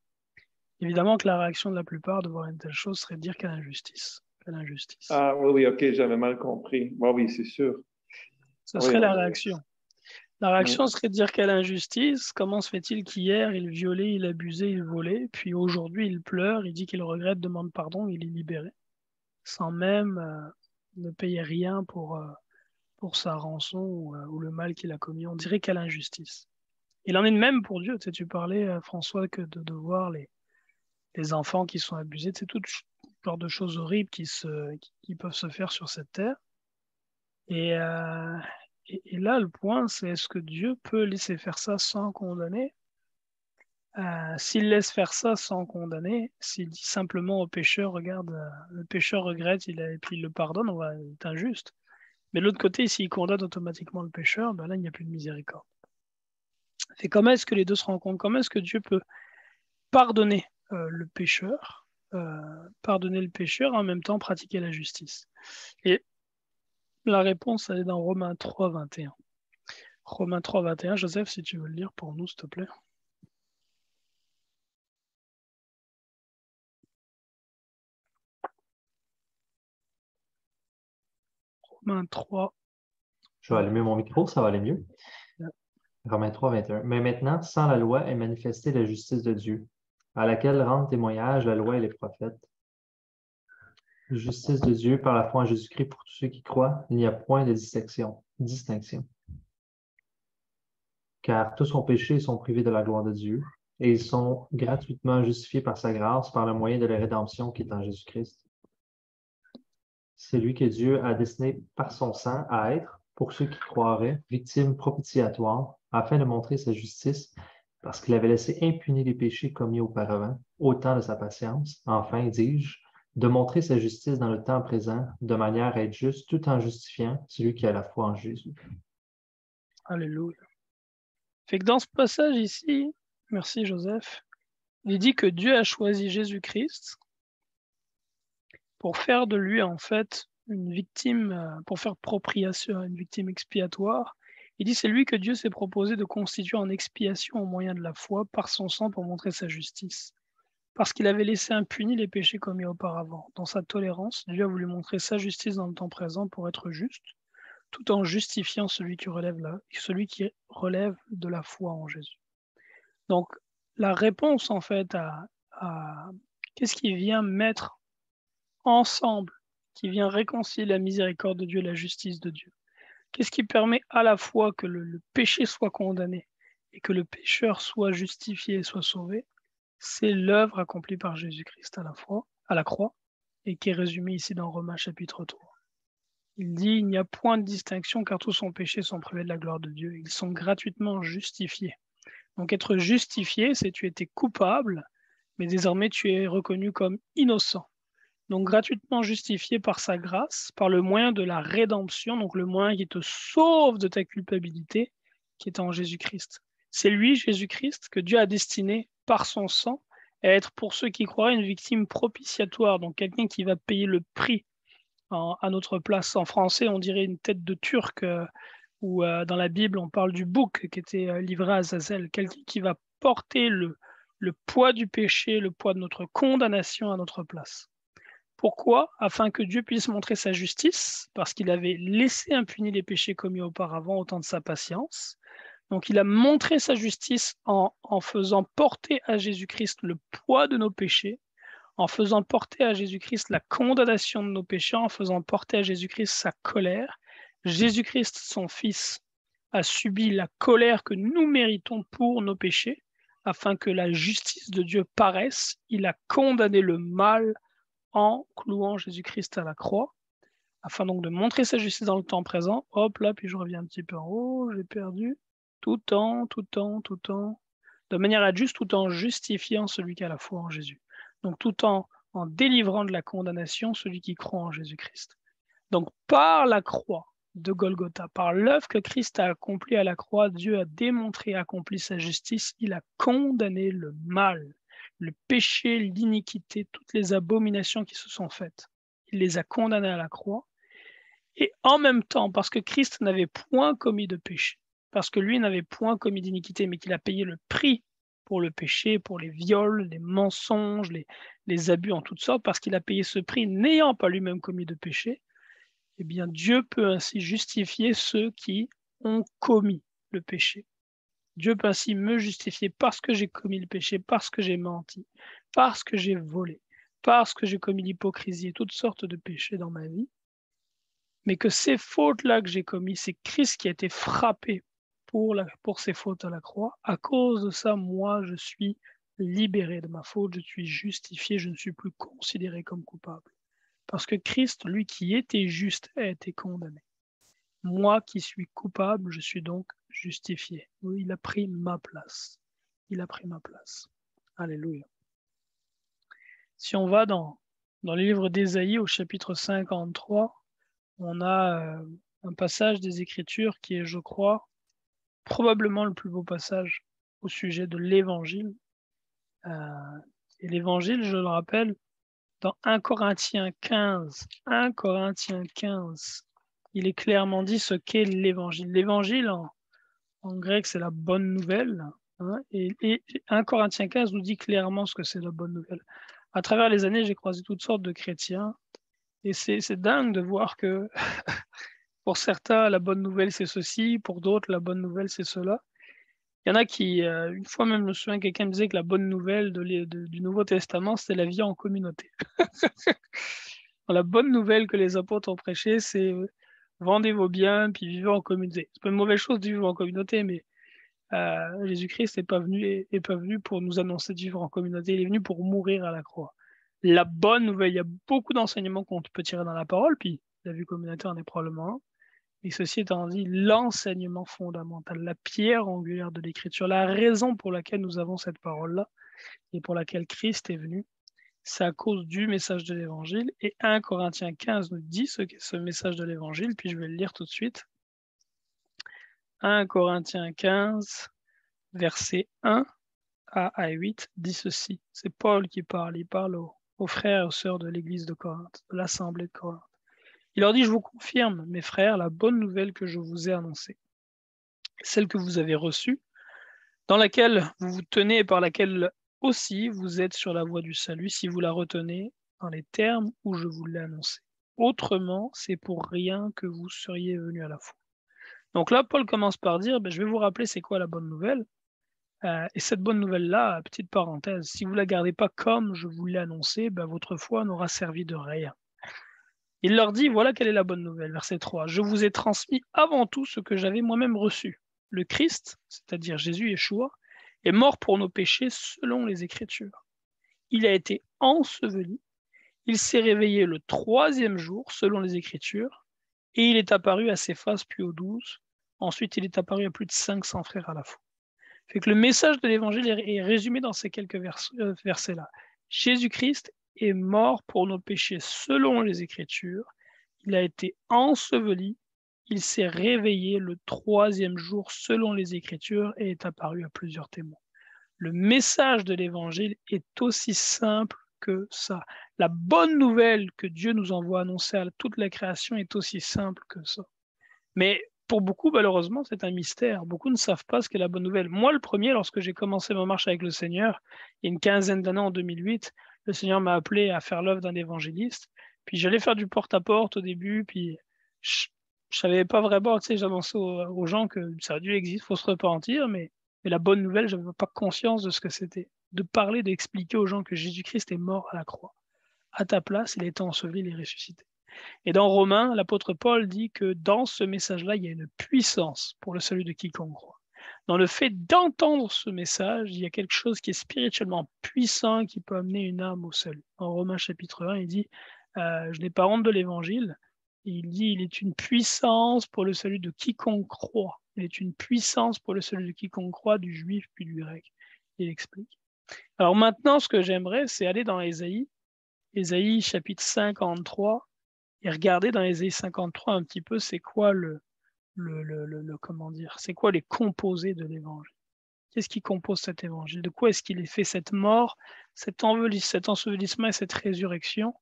évidemment que la réaction de la plupart de voir une telle chose serait de dire quelle injustice. Quelle injustice. Ah oui, ok, j'avais mal compris. Oui, c'est sûr. Ce serait la réaction. La réaction serait de dire quelle injustice, comment se fait-il qu'hier il violait, il abusait, il volait, puis aujourd'hui il pleure, il dit qu'il regrette, demande pardon, il est libéré, sans même ne payer rien pour sa rançon ou le mal qu'il a commis. On dirait quelle injustice. Il en est de même pour Dieu. Tu sais, tu parlais, François, que de voir les enfants qui sont abusés. C'est tout genre de choses horribles qui peuvent se faire sur cette terre. Et là, le point, c'est est-ce que Dieu peut laisser faire ça sans condamner? S'il laisse faire ça sans condamner, s'il dit simplement au pécheur, regarde, le pécheur regrette, et puis il le pardonne, c'est injuste. Mais de l'autre côté, s'il condamne automatiquement le pécheur, ben là, il n'y a plus de miséricorde. Et comment est-ce que les deux se rencontrent? Comment est-ce que Dieu peut pardonner le pécheur, et en même temps pratiquer la justice? Et la réponse, elle est dans Romains 3, 21. Romains 3, 21. Joseph, si tu veux le lire pour nous, s'il te plaît. Romains 3. Je vais allumer mon micro, ça va aller mieux. Yeah. Romains 3, 21. Mais maintenant, sans la loi est manifestée la justice de Dieu, à laquelle rendent témoignage la loi et les prophètes. Justice de Dieu par la foi en Jésus-Christ pour tous ceux qui croient, il n'y a point de distinction. Car tous ont péché et sont privés de la gloire de Dieu, et ils sont gratuitement justifiés par sa grâce, par le moyen de la rédemption qui est en Jésus-Christ. C'est lui que Dieu a destiné par son sang à être, pour ceux qui croiraient, victime propitiatoire, afin de montrer sa justice, parce qu'il avait laissé impunis les péchés commis auparavant, au temps de sa patience, enfin, dis-je, de montrer sa justice dans le temps présent, de manière à être juste, tout en justifiant celui qui a la foi en Jésus. Alléluia. Fait que dans ce passage ici, merci Joseph, il dit que Dieu a choisi Jésus-Christ pour faire de lui en fait une victime, pour faire propriation, une victime expiatoire. Il dit c'est lui que Dieu s'est proposé de constituer en expiation au moyen de la foi par son sang pour montrer sa justice. parce qu'il avait laissé impunis les péchés commis auparavant. Dans sa tolérance, Dieu a voulu montrer sa justice dans le temps présent pour être juste, tout en justifiant celui qui relève de la foi en Jésus. Donc, la réponse, en fait, à qu'est-ce qui vient mettre ensemble, qui vient réconcilier la miséricorde de Dieu et la justice de Dieu. Qu'est-ce qui permet à la fois que le péché soit condamné et que le pécheur soit justifié et soit sauvé? C'est l'œuvre accomplie par Jésus-Christ à la croix, et qui est résumée ici dans Romains chapitre 3. Il dit, il n'y a point de distinction car tous sont péchés sont privés de la gloire de Dieu. Ils sont gratuitement justifiés. Donc être justifié, c'est tu étais coupable, mais désormais tu es reconnu comme innocent. Donc gratuitement justifié par sa grâce, par le moyen de la rédemption, donc le moyen qui te sauve de ta culpabilité, qui est en Jésus-Christ. C'est lui, Jésus-Christ, que Dieu a destiné par son sang à être pour ceux qui croiraient une victime propitiatoire, donc quelqu'un qui va payer le prix à notre place. En français, on dirait une tête de Turc, ou dans la Bible, on parle du bouc qui était livré à Azazel, quelqu'un qui va porter le poids du péché, le poids de notre condamnation à notre place. Pourquoi? Afin que Dieu puisse montrer sa justice, parce qu'il avait laissé impunis les péchés commis auparavant au temps de sa patience. Donc il a montré sa justice en faisant porter à Jésus-Christ le poids de nos péchés, en faisant porter à Jésus-Christ la condamnation de nos péchés, en faisant porter à Jésus-Christ sa colère. Jésus-Christ, son Fils, a subi la colère que nous méritons pour nos péchés, afin que la justice de Dieu paraisse. Il a condamné le mal en clouant Jésus-Christ à la croix, afin donc de montrer sa justice dans le temps présent. Hop là, puis je reviens un petit peu en haut, j'ai perdu. Tout temps, de manière à être juste, tout en justifiant celui qui a la foi en Jésus. Donc tout en délivrant de la condamnation celui qui croit en Jésus-Christ. Donc par la croix de Golgotha, par l'œuvre que Christ a accomplie à la croix, Dieu a démontré et accompli sa justice. Il a condamné le mal, le péché, l'iniquité, toutes les abominations qui se sont faites. Il les a condamnées à la croix. Et en même temps, parce que Christ n'avait point commis de péché, parce que lui n'avait point commis d'iniquité, mais qu'il a payé le prix pour le péché, pour les viols, les mensonges, les abus en toutes sortes, parce qu'il a payé ce prix n'ayant pas lui-même commis de péché, eh bien Dieu peut ainsi justifier ceux qui ont commis le péché. Dieu peut ainsi me justifier parce que j'ai commis le péché, parce que j'ai menti, parce que j'ai volé, parce que j'ai commis l'hypocrisie et toutes sortes de péchés dans ma vie, mais que ces fautes-là que j'ai commises, c'est Christ qui a été frappé pour ces fautes à la croix. À cause de ça, moi, je suis libéré de ma faute, je suis justifié, je ne suis plus considéré comme coupable. Parce que Christ, lui qui était juste, a été condamné. Moi qui suis coupable, je suis donc justifié. Oui, il a pris ma place. Il a pris ma place. Alléluia. Si on va dans le livre d'Ésaïe au chapitre 53, on a un passage des Écritures qui est, je crois, probablement le plus beau passage au sujet de l'Évangile. Et l'Évangile, je le rappelle, dans 1 Corinthiens 15, il est clairement dit ce qu'est l'Évangile. L'Évangile, en grec, c'est la bonne nouvelle. Hein, et 1 Corinthiens 15 nous dit clairement ce que c'est la bonne nouvelle. À travers les années, j'ai croisé toutes sortes de chrétiens. Et c'est dingue de voir que pour certains, la bonne nouvelle, c'est ceci. Pour d'autres, la bonne nouvelle, c'est cela. Il y en a qui, une fois même, je me souviens, quelqu'un me disait que la bonne nouvelle du Nouveau Testament, c'était la vie en communauté. La bonne nouvelle que les apôtres ont prêchée, c'est vendez vos biens, puis vivez en communauté. C'est pas une mauvaise chose de vivre en communauté, mais Jésus-Christ n'est pas venu pour nous annoncer de vivre en communauté. Il est venu pour mourir à la croix. La bonne nouvelle, il y a beaucoup d'enseignements qu'on peut tirer dans la parole, puis la vie communautaire en est probablement un. Et ceci étant dit, l'enseignement fondamental, la pierre angulaire de l'Écriture, la raison pour laquelle nous avons cette parole-là et pour laquelle Christ est venu, c'est à cause du message de l'Évangile. Et 1 Corinthiens 15 nous dit ce qu'est ce message de l'Évangile, puis je vais le lire tout de suite. 1 Corinthiens 15, versets 1 à 8, dit ceci. C'est Paul qui parle, il parle aux frères et aux sœurs de l'église de Corinthe, de l'assemblée de Corinthe. Il leur dit, je vous confirme, mes frères, la bonne nouvelle que je vous ai annoncée, celle que vous avez reçue, dans laquelle vous vous tenez et par laquelle aussi vous êtes sur la voie du salut si vous la retenez dans les termes où je vous l'ai annoncé. Autrement, c'est pour rien que vous seriez venus à la foi. Donc là, Paul commence par dire, je vais vous rappeler c'est quoi la bonne nouvelle. Et cette bonne nouvelle-là, petite parenthèse, si vous ne la gardez pas comme je vous l'ai annoncé, votre foi n'aura servi de rien. Il leur dit, voilà quelle est la bonne nouvelle, verset 3. Je vous ai transmis avant tout ce que j'avais moi-même reçu. Le Christ, c'est-à-dire Jésus Yeshua, est mort pour nos péchés selon les Écritures. Il a été enseveli, il s'est réveillé le 3e jour selon les Écritures, et il est apparu à Céphas puis aux 12. Ensuite, il est apparu à plus de 500 frères à la fois. Fait que le message de l'Évangile est résumé dans ces quelques versets-là. Jésus-Christ est mort pour nos péchés selon les Écritures. Il a été enseveli. Il s'est réveillé le 3e jour selon les Écritures et est apparu à plusieurs témoins. Le message de l'Évangile est aussi simple que ça. La bonne nouvelle que Dieu nous envoie annoncer à toute la création est aussi simple que ça. Mais pour beaucoup, malheureusement, c'est un mystère. Beaucoup ne savent pas ce qu'est la bonne nouvelle. Moi, le premier, lorsque j'ai commencé ma marche avec le Seigneur, il y a une quinzaine d'années, en 2008, le Seigneur m'a appelé à faire l'œuvre d'un évangéliste. Puis j'allais faire du porte-à-porte au début, puis je savais pas vraiment, j'annonçais aux gens que ça Dieu existe, il faut se repentir, mais la bonne nouvelle, je n'avais pas conscience de ce que c'était. De parler, d'expliquer aux gens que Jésus-Christ est mort à la croix. À ta place, il a été enseveli, il est ressuscité. Et dans Romains, l'apôtre Paul dit que dans ce message-là, il y a une puissance pour le salut de quiconque croit. Dans le fait d'entendre ce message, il y a quelque chose qui est spirituellement puissant qui peut amener une âme au salut. En Romains chapitre 1, il dit je n'ai pas honte de l'évangile. Il dit il est une puissance pour le salut de quiconque croit. Il est une puissance pour le salut de quiconque croit, du juif puis du grec. Il explique. Alors maintenant, ce que j'aimerais, c'est aller dans Ésaïe chapitre 53, et regarder dans Ésaïe 53 un petit peu c'est quoi c'est quoi les composés de l'évangile. Qu'est-ce qui compose cet évangile? De quoi est-ce qu'il est fait cette mort, cet ensevelissement et cette résurrection?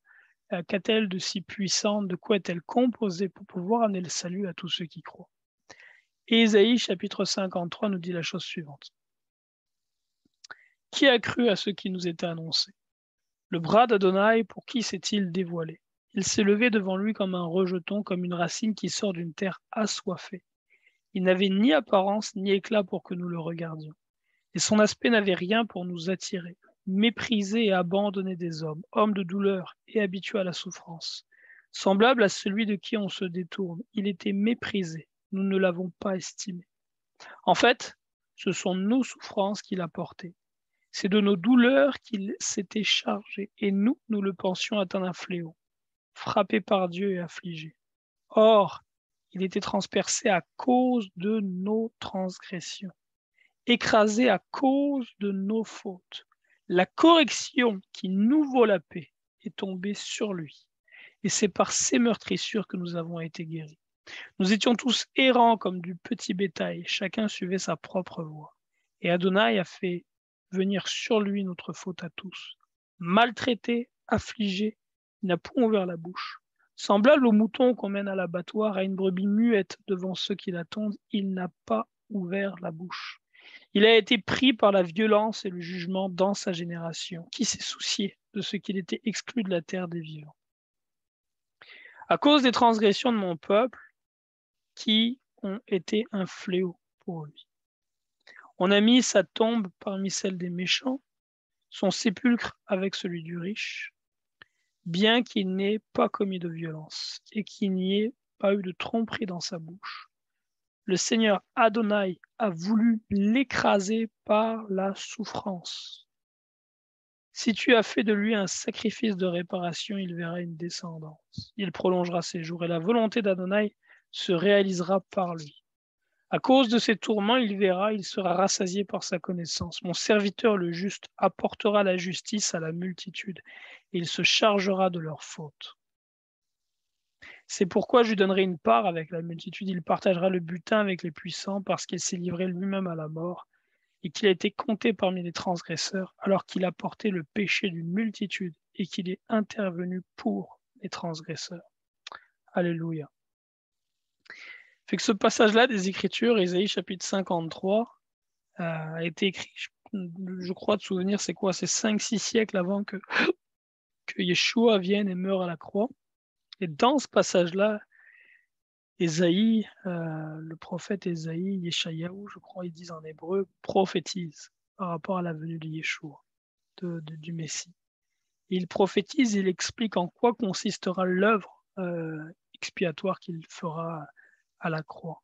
Qu'a-t-elle de si puissante? De quoi est-elle composée pour pouvoir amener le salut à tous ceux qui croient? Et Ésaïe chapitre 53 nous dit la chose suivante. Qui a cru à ce qui nous était annoncé? Le bras d'Adonai, pour qui s'est-il dévoilé? Il s'est levé devant lui comme un rejeton, comme une racine qui sort d'une terre assoiffée. Il n'avait ni apparence ni éclat pour que nous le regardions. Et son aspect n'avait rien pour nous attirer. Méprisé et abandonné des hommes, homme de douleur et habitué à la souffrance. Semblable à celui de qui on se détourne, il était méprisé. Nous ne l'avons pas estimé. En fait, ce sont nos souffrances qu'il a portées. C'est de nos douleurs qu'il s'était chargé. Et nous le pensions atteint un fléau. Frappé par Dieu et affligé. Or, il était transpercé à cause de nos transgressions, écrasé à cause de nos fautes. La correction qui nous vaut la paix est tombée sur lui, et c'est par ses meurtrissures que nous avons été guéris. Nous étions tous errants comme du petit bétail, chacun suivait sa propre voie. Et Adonai a fait venir sur lui notre faute à tous. Maltraité, affligé, il n'a point ouvert la bouche. Semblable au mouton qu'on mène à l'abattoir, à une brebis muette devant ceux qui l'attendent, il n'a pas ouvert la bouche. Il a été pris par la violence et le jugement dans sa génération. Qui s'est soucié de ce qu'il était exclu de la terre des vivants? À cause des transgressions de mon peuple, qui ont été un fléau pour lui. On a mis sa tombe parmi celles des méchants, son sépulcre avec celui du riche, bien qu'il n'ait pas commis de violence et qu'il n'y ait pas eu de tromperie dans sa bouche. Le Seigneur Adonai a voulu l'écraser par la souffrance. Si tu as fait de lui un sacrifice de réparation, il verra une descendance. Il prolongera ses jours et la volonté d'Adonai se réalisera par lui. À cause de ses tourments, il verra, il sera rassasié par sa connaissance. Mon serviteur le juste apportera la justice à la multitude et il se chargera de leurs fautes. C'est pourquoi je lui donnerai une part avec la multitude. Il partagera le butin avec les puissants parce qu'il s'est livré lui-même à la mort et qu'il a été compté parmi les transgresseurs alors qu'il a porté le péché d'une multitude et qu'il est intervenu pour les transgresseurs. Alléluia. Fait que ce passage-là des Écritures, Ésaïe chapitre 53, a été écrit je crois de souvenir, c'est quoi? C'est 5-6 siècles avant que Yeshua vienne et meure à la croix. Et dans ce passage-là, Ésaïe, le prophète Ésaïe, Yeshayahu, je crois, ils disent en hébreu, prophétise par rapport à la venue de Yeshua, du Messie. Il prophétise, il explique en quoi consistera l'œuvre expiatoire qu'il fera à la croix.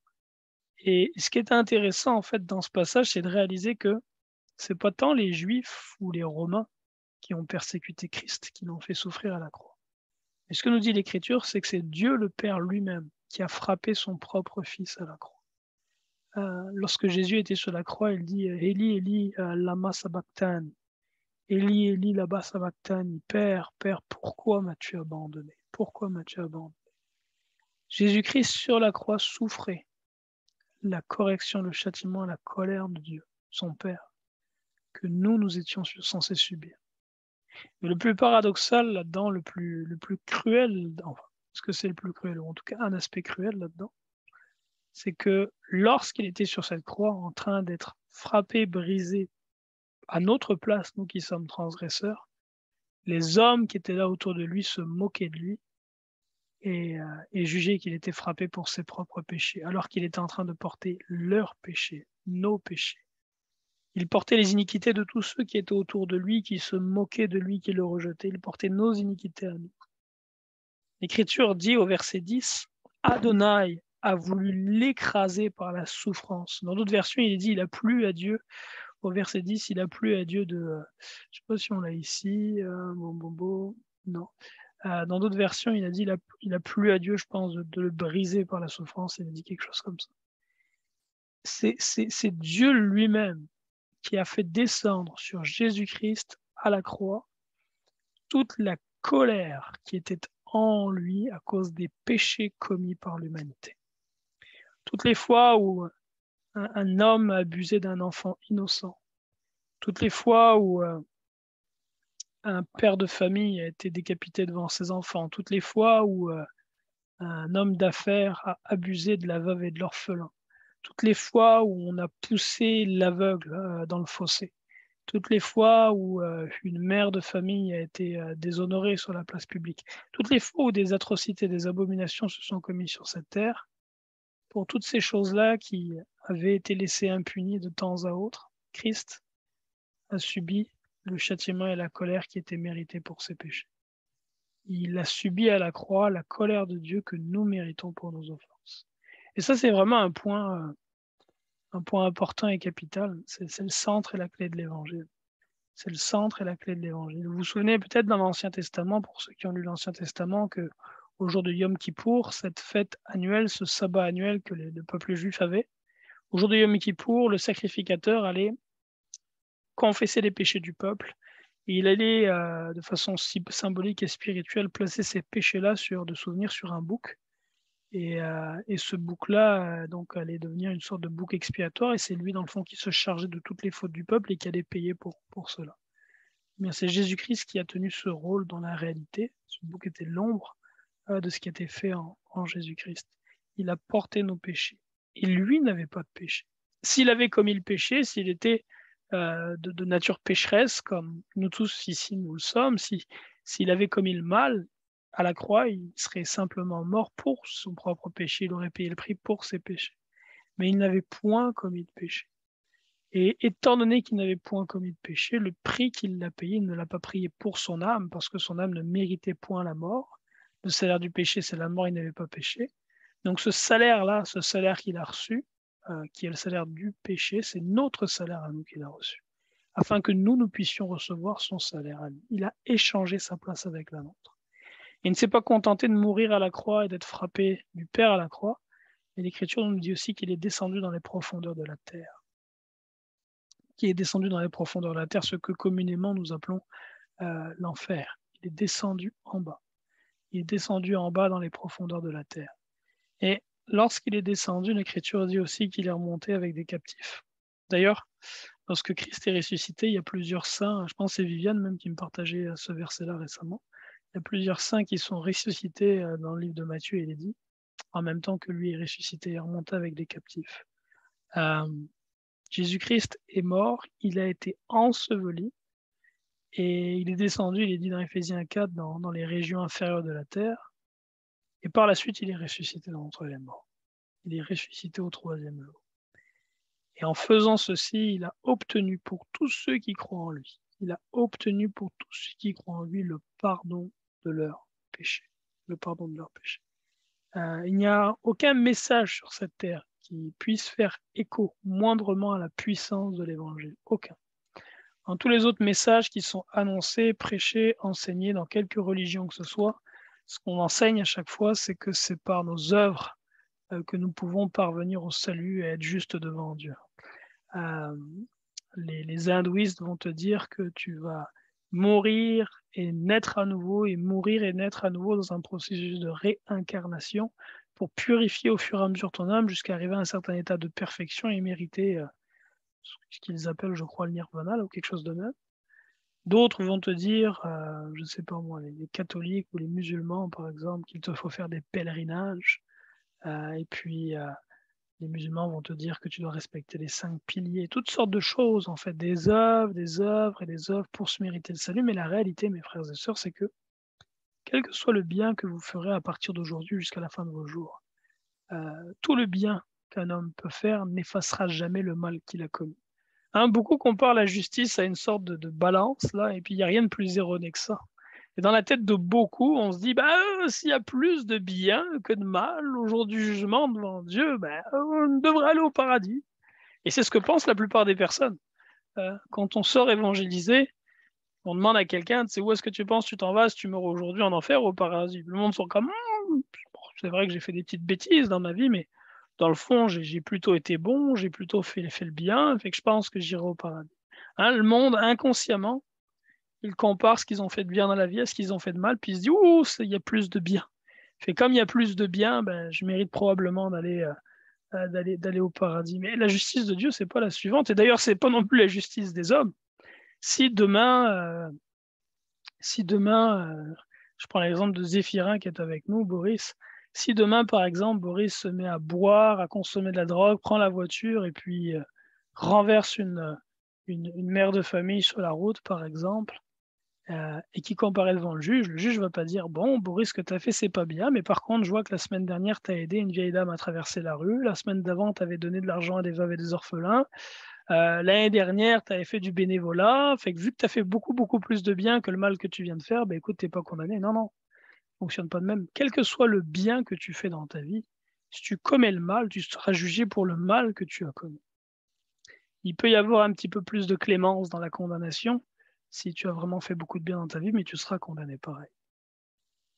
Et ce qui est intéressant en fait dans ce passage, c'est de réaliser que c'est pas tant les Juifs ou les Romains qui ont persécuté Christ, qui l'ont fait souffrir à la croix. Et ce que nous dit l'Écriture, c'est que c'est Dieu le Père lui-même qui a frappé son propre Fils à la croix. Lorsque Jésus était sur la croix, il dit Eli, Eli, lama sabachthani. Eli, Eli, lama sabachthani. Père, Père, pourquoi m'as-tu abandonné? Pourquoi m'as-tu abandonné? Jésus-Christ sur la croix souffrait la correction, le châtiment, la colère de Dieu, son Père, que nous étions censés subir. Mais le plus paradoxal là-dedans, le plus cruel, enfin, est-ce que c'est le plus cruel, ou en tout cas un aspect cruel là-dedans, c'est que lorsqu'il était sur cette croix en train d'être frappé, brisé à notre place, nous qui sommes transgresseurs, les hommes qui étaient là autour de lui se moquaient de lui et jugeaient qu'il était frappé pour ses propres péchés, alors qu'il était en train de porter leurs péchés, nos péchés. Il portait les iniquités de tous ceux qui étaient autour de lui, qui se moquaient de lui, qui le rejetaient. Il portait nos iniquités à nous. L'Écriture dit au verset 10, Adonai a voulu l'écraser par la souffrance. Dans d'autres versions, il est dit, il a plu à Dieu. Au verset 10, il a plu à Dieu de... je ne sais pas si on l'a ici. Non. Dans d'autres versions, il a dit, il a plu à Dieu, je pense, de le briser par la souffrance. Il a dit quelque chose comme ça. C'est Dieu lui-même qui a fait descendre sur Jésus-Christ à la croix toute la colère qui était en lui à cause des péchés commis par l'humanité. Toutes les fois où un homme a abusé d'un enfant innocent, toutes les fois où un père de famille a été décapité devant ses enfants, toutes les fois où un homme d'affaires a abusé de la veuve et de l'orphelin, toutes les fois où on a poussé l'aveugle dans le fossé, toutes les fois où une mère de famille a été déshonorée sur la place publique, toutes les fois où des atrocités, des abominations se sont commises sur cette terre, pour toutes ces choses-là qui avaient été laissées impunies de temps à autre, Christ a subi le châtiment et la colère qui étaient mérités pour ses péchés. Il a subi à la croix la colère de Dieu que nous méritons pour nos offenses. Et ça, c'est vraiment un point important et capital. C'est le centre et la clé de l'Évangile. C'est le centre et la clé de l'Évangile. Vous vous souvenez peut-être dans l'Ancien Testament, pour ceux qui ont lu l'Ancien Testament, que au jour de Yom Kippour, cette fête annuelle, ce sabbat annuel que le peuple juif avait, au jour de Yom Kippour, le sacrificateur allait confesser les péchés du peuple. Et il allait, de façon symbolique et spirituelle, placer ces péchés-là de souvenirs sur un bouc. Et ce bouc-là, donc, allait devenir une sorte de bouc expiatoire. Et c'est lui, dans le fond, qui se chargeait de toutes les fautes du peuple et qui allait payer pour cela. Mais c'est Jésus-Christ qui a tenu ce rôle dans la réalité. Ce bouc était l'ombre de ce qui était fait en Jésus-Christ. Il a porté nos péchés. Et lui n'avait pas de péché. S'il avait commis le péché, s'il était de nature pécheresse, comme nous tous ici nous le sommes, s'il avait commis le mal, à la croix, il serait simplement mort pour son propre péché, il aurait payé le prix pour ses péchés. Mais il n'avait point commis de péché. Et étant donné qu'il n'avait point commis de péché, le prix qu'il a payé, il ne l'a pas payé pour son âme, parce que son âme ne méritait point la mort. Le salaire du péché, c'est la mort, il n'avait pas péché. Donc ce salaire-là, ce salaire qu'il a reçu, qui est le salaire du péché, c'est notre salaire à nous qu'il a reçu, afin que nous puissions recevoir son salaire à lui. Il a échangé sa place avec la nôtre. Il ne s'est pas contenté de mourir à la croix et d'être frappé du Père à la croix, mais l'Écriture nous dit aussi qu'il est descendu dans les profondeurs de la terre. Qui est descendu dans les profondeurs de la terre, ce que communément nous appelons l'enfer. Il est descendu en bas. Il est descendu en bas dans les profondeurs de la terre. Et lorsqu'il est descendu, l'Écriture dit aussi qu'il est remonté avec des captifs. D'ailleurs, lorsque Christ est ressuscité, il y a plusieurs saints, je pense que c'est Viviane même qui me partageait ce verset-là récemment, il y a plusieurs saints qui sont ressuscités dans le livre de Matthieu, il est dit, en même temps que lui est ressuscité et remonté avec des captifs. Jésus-Christ est mort, il a été enseveli, et il est descendu, il est dit dans Éphésiens 4, dans les régions inférieures de la terre, et par la suite, il est ressuscité d'entre les morts. Il est ressuscité au 3e jour. Et en faisant ceci, il a obtenu pour tous ceux qui croient en lui, il a obtenu pour tous ceux qui croient en lui le pardon de leurs péchés. Le pardon de leurs péchés. Il n'y a aucun message sur cette terre qui puisse faire écho moindrement à la puissance de l'évangile. Aucun. Dans tous les autres messages qui sont annoncés, prêchés, enseignés dans quelque religion que ce soit, ce qu'on enseigne à chaque fois, c'est que c'est par nos œuvres que nous pouvons parvenir au salut et être justes devant Dieu. Les hindouistes vont te dire que tu vas mourir et naître à nouveau, et mourir et naître à nouveau dans un processus de réincarnation pour purifier au fur et à mesure ton âme jusqu'à arriver à un certain état de perfection et mériter ce qu'ils appellent, je crois, le nirvana ou quelque chose de même. D'autres vont te dire, je ne sais pas moi, les catholiques ou les musulmans par exemple, qu'il te faut faire des pèlerinages, et puis les musulmans vont te dire que tu dois respecter les 5 piliers, toutes sortes de choses, en fait, des œuvres et des œuvres pour se mériter le salut. Mais la réalité, mes frères et sœurs, c'est que quel que soit le bien que vous ferez à partir d'aujourd'hui jusqu'à la fin de vos jours, tout le bien qu'un homme peut faire n'effacera jamais le mal qu'il a commis. Beaucoup comparent la justice à une sorte de balance, là, et puis il n'y a rien de plus erroné que ça. Et dans la tête de beaucoup, on se dit, s'il y a plus de bien que de mal au jour du jugement devant Dieu, on devrait aller au paradis. Et c'est ce que pensent la plupart des personnes. Quand on sort évangéliser, on demande à quelqu'un, tu sais, où est-ce que tu penses tu t'en vas si tu meurs aujourd'hui en enfer ou au paradis? Le monde sont comme, c'est vrai que j'ai fait des petites bêtises dans ma vie, mais dans le fond, j'ai plutôt été bon, j'ai plutôt fait le bien, fait que je pense que j'irai au paradis. Le monde, inconsciemment, ils comparent ce qu'ils ont fait de bien dans la vie à ce qu'ils ont fait de mal, puis ils se disent, il y a plus de bien. Fait comme il y a plus de bien, je mérite probablement d'aller au paradis. Mais la justice de Dieu, c'est pas la suivante. Et d'ailleurs, c'est pas non plus la justice des hommes. Si demain, je prends l'exemple de Zéphirin qui est avec nous, Boris. Si demain, par exemple, Boris se met à boire, à consommer de la drogue, prend la voiture et puis renverse une mère de famille sur la route, par exemple, et qui comparaît devant le juge ne va pas dire « Bon, Boris, ce que tu as fait, c'est pas bien, mais par contre, je vois que la semaine dernière, tu as aidé une vieille dame à traverser la rue, la semaine d'avant, tu avais donné de l'argent à des veuves et des orphelins, l'année dernière, tu avais fait du bénévolat, fait que vu que tu as fait beaucoup, beaucoup plus de bien que le mal que tu viens de faire, écoute, tu n'es pas condamné. » Non, non, ça fonctionne pas de même. Quel que soit le bien que tu fais dans ta vie, si tu commets le mal, tu seras jugé pour le mal que tu as commis. Il peut y avoir un petit peu plus de clémence dans la condamnation, si tu as vraiment fait beaucoup de bien dans ta vie, mais tu seras condamné pareil.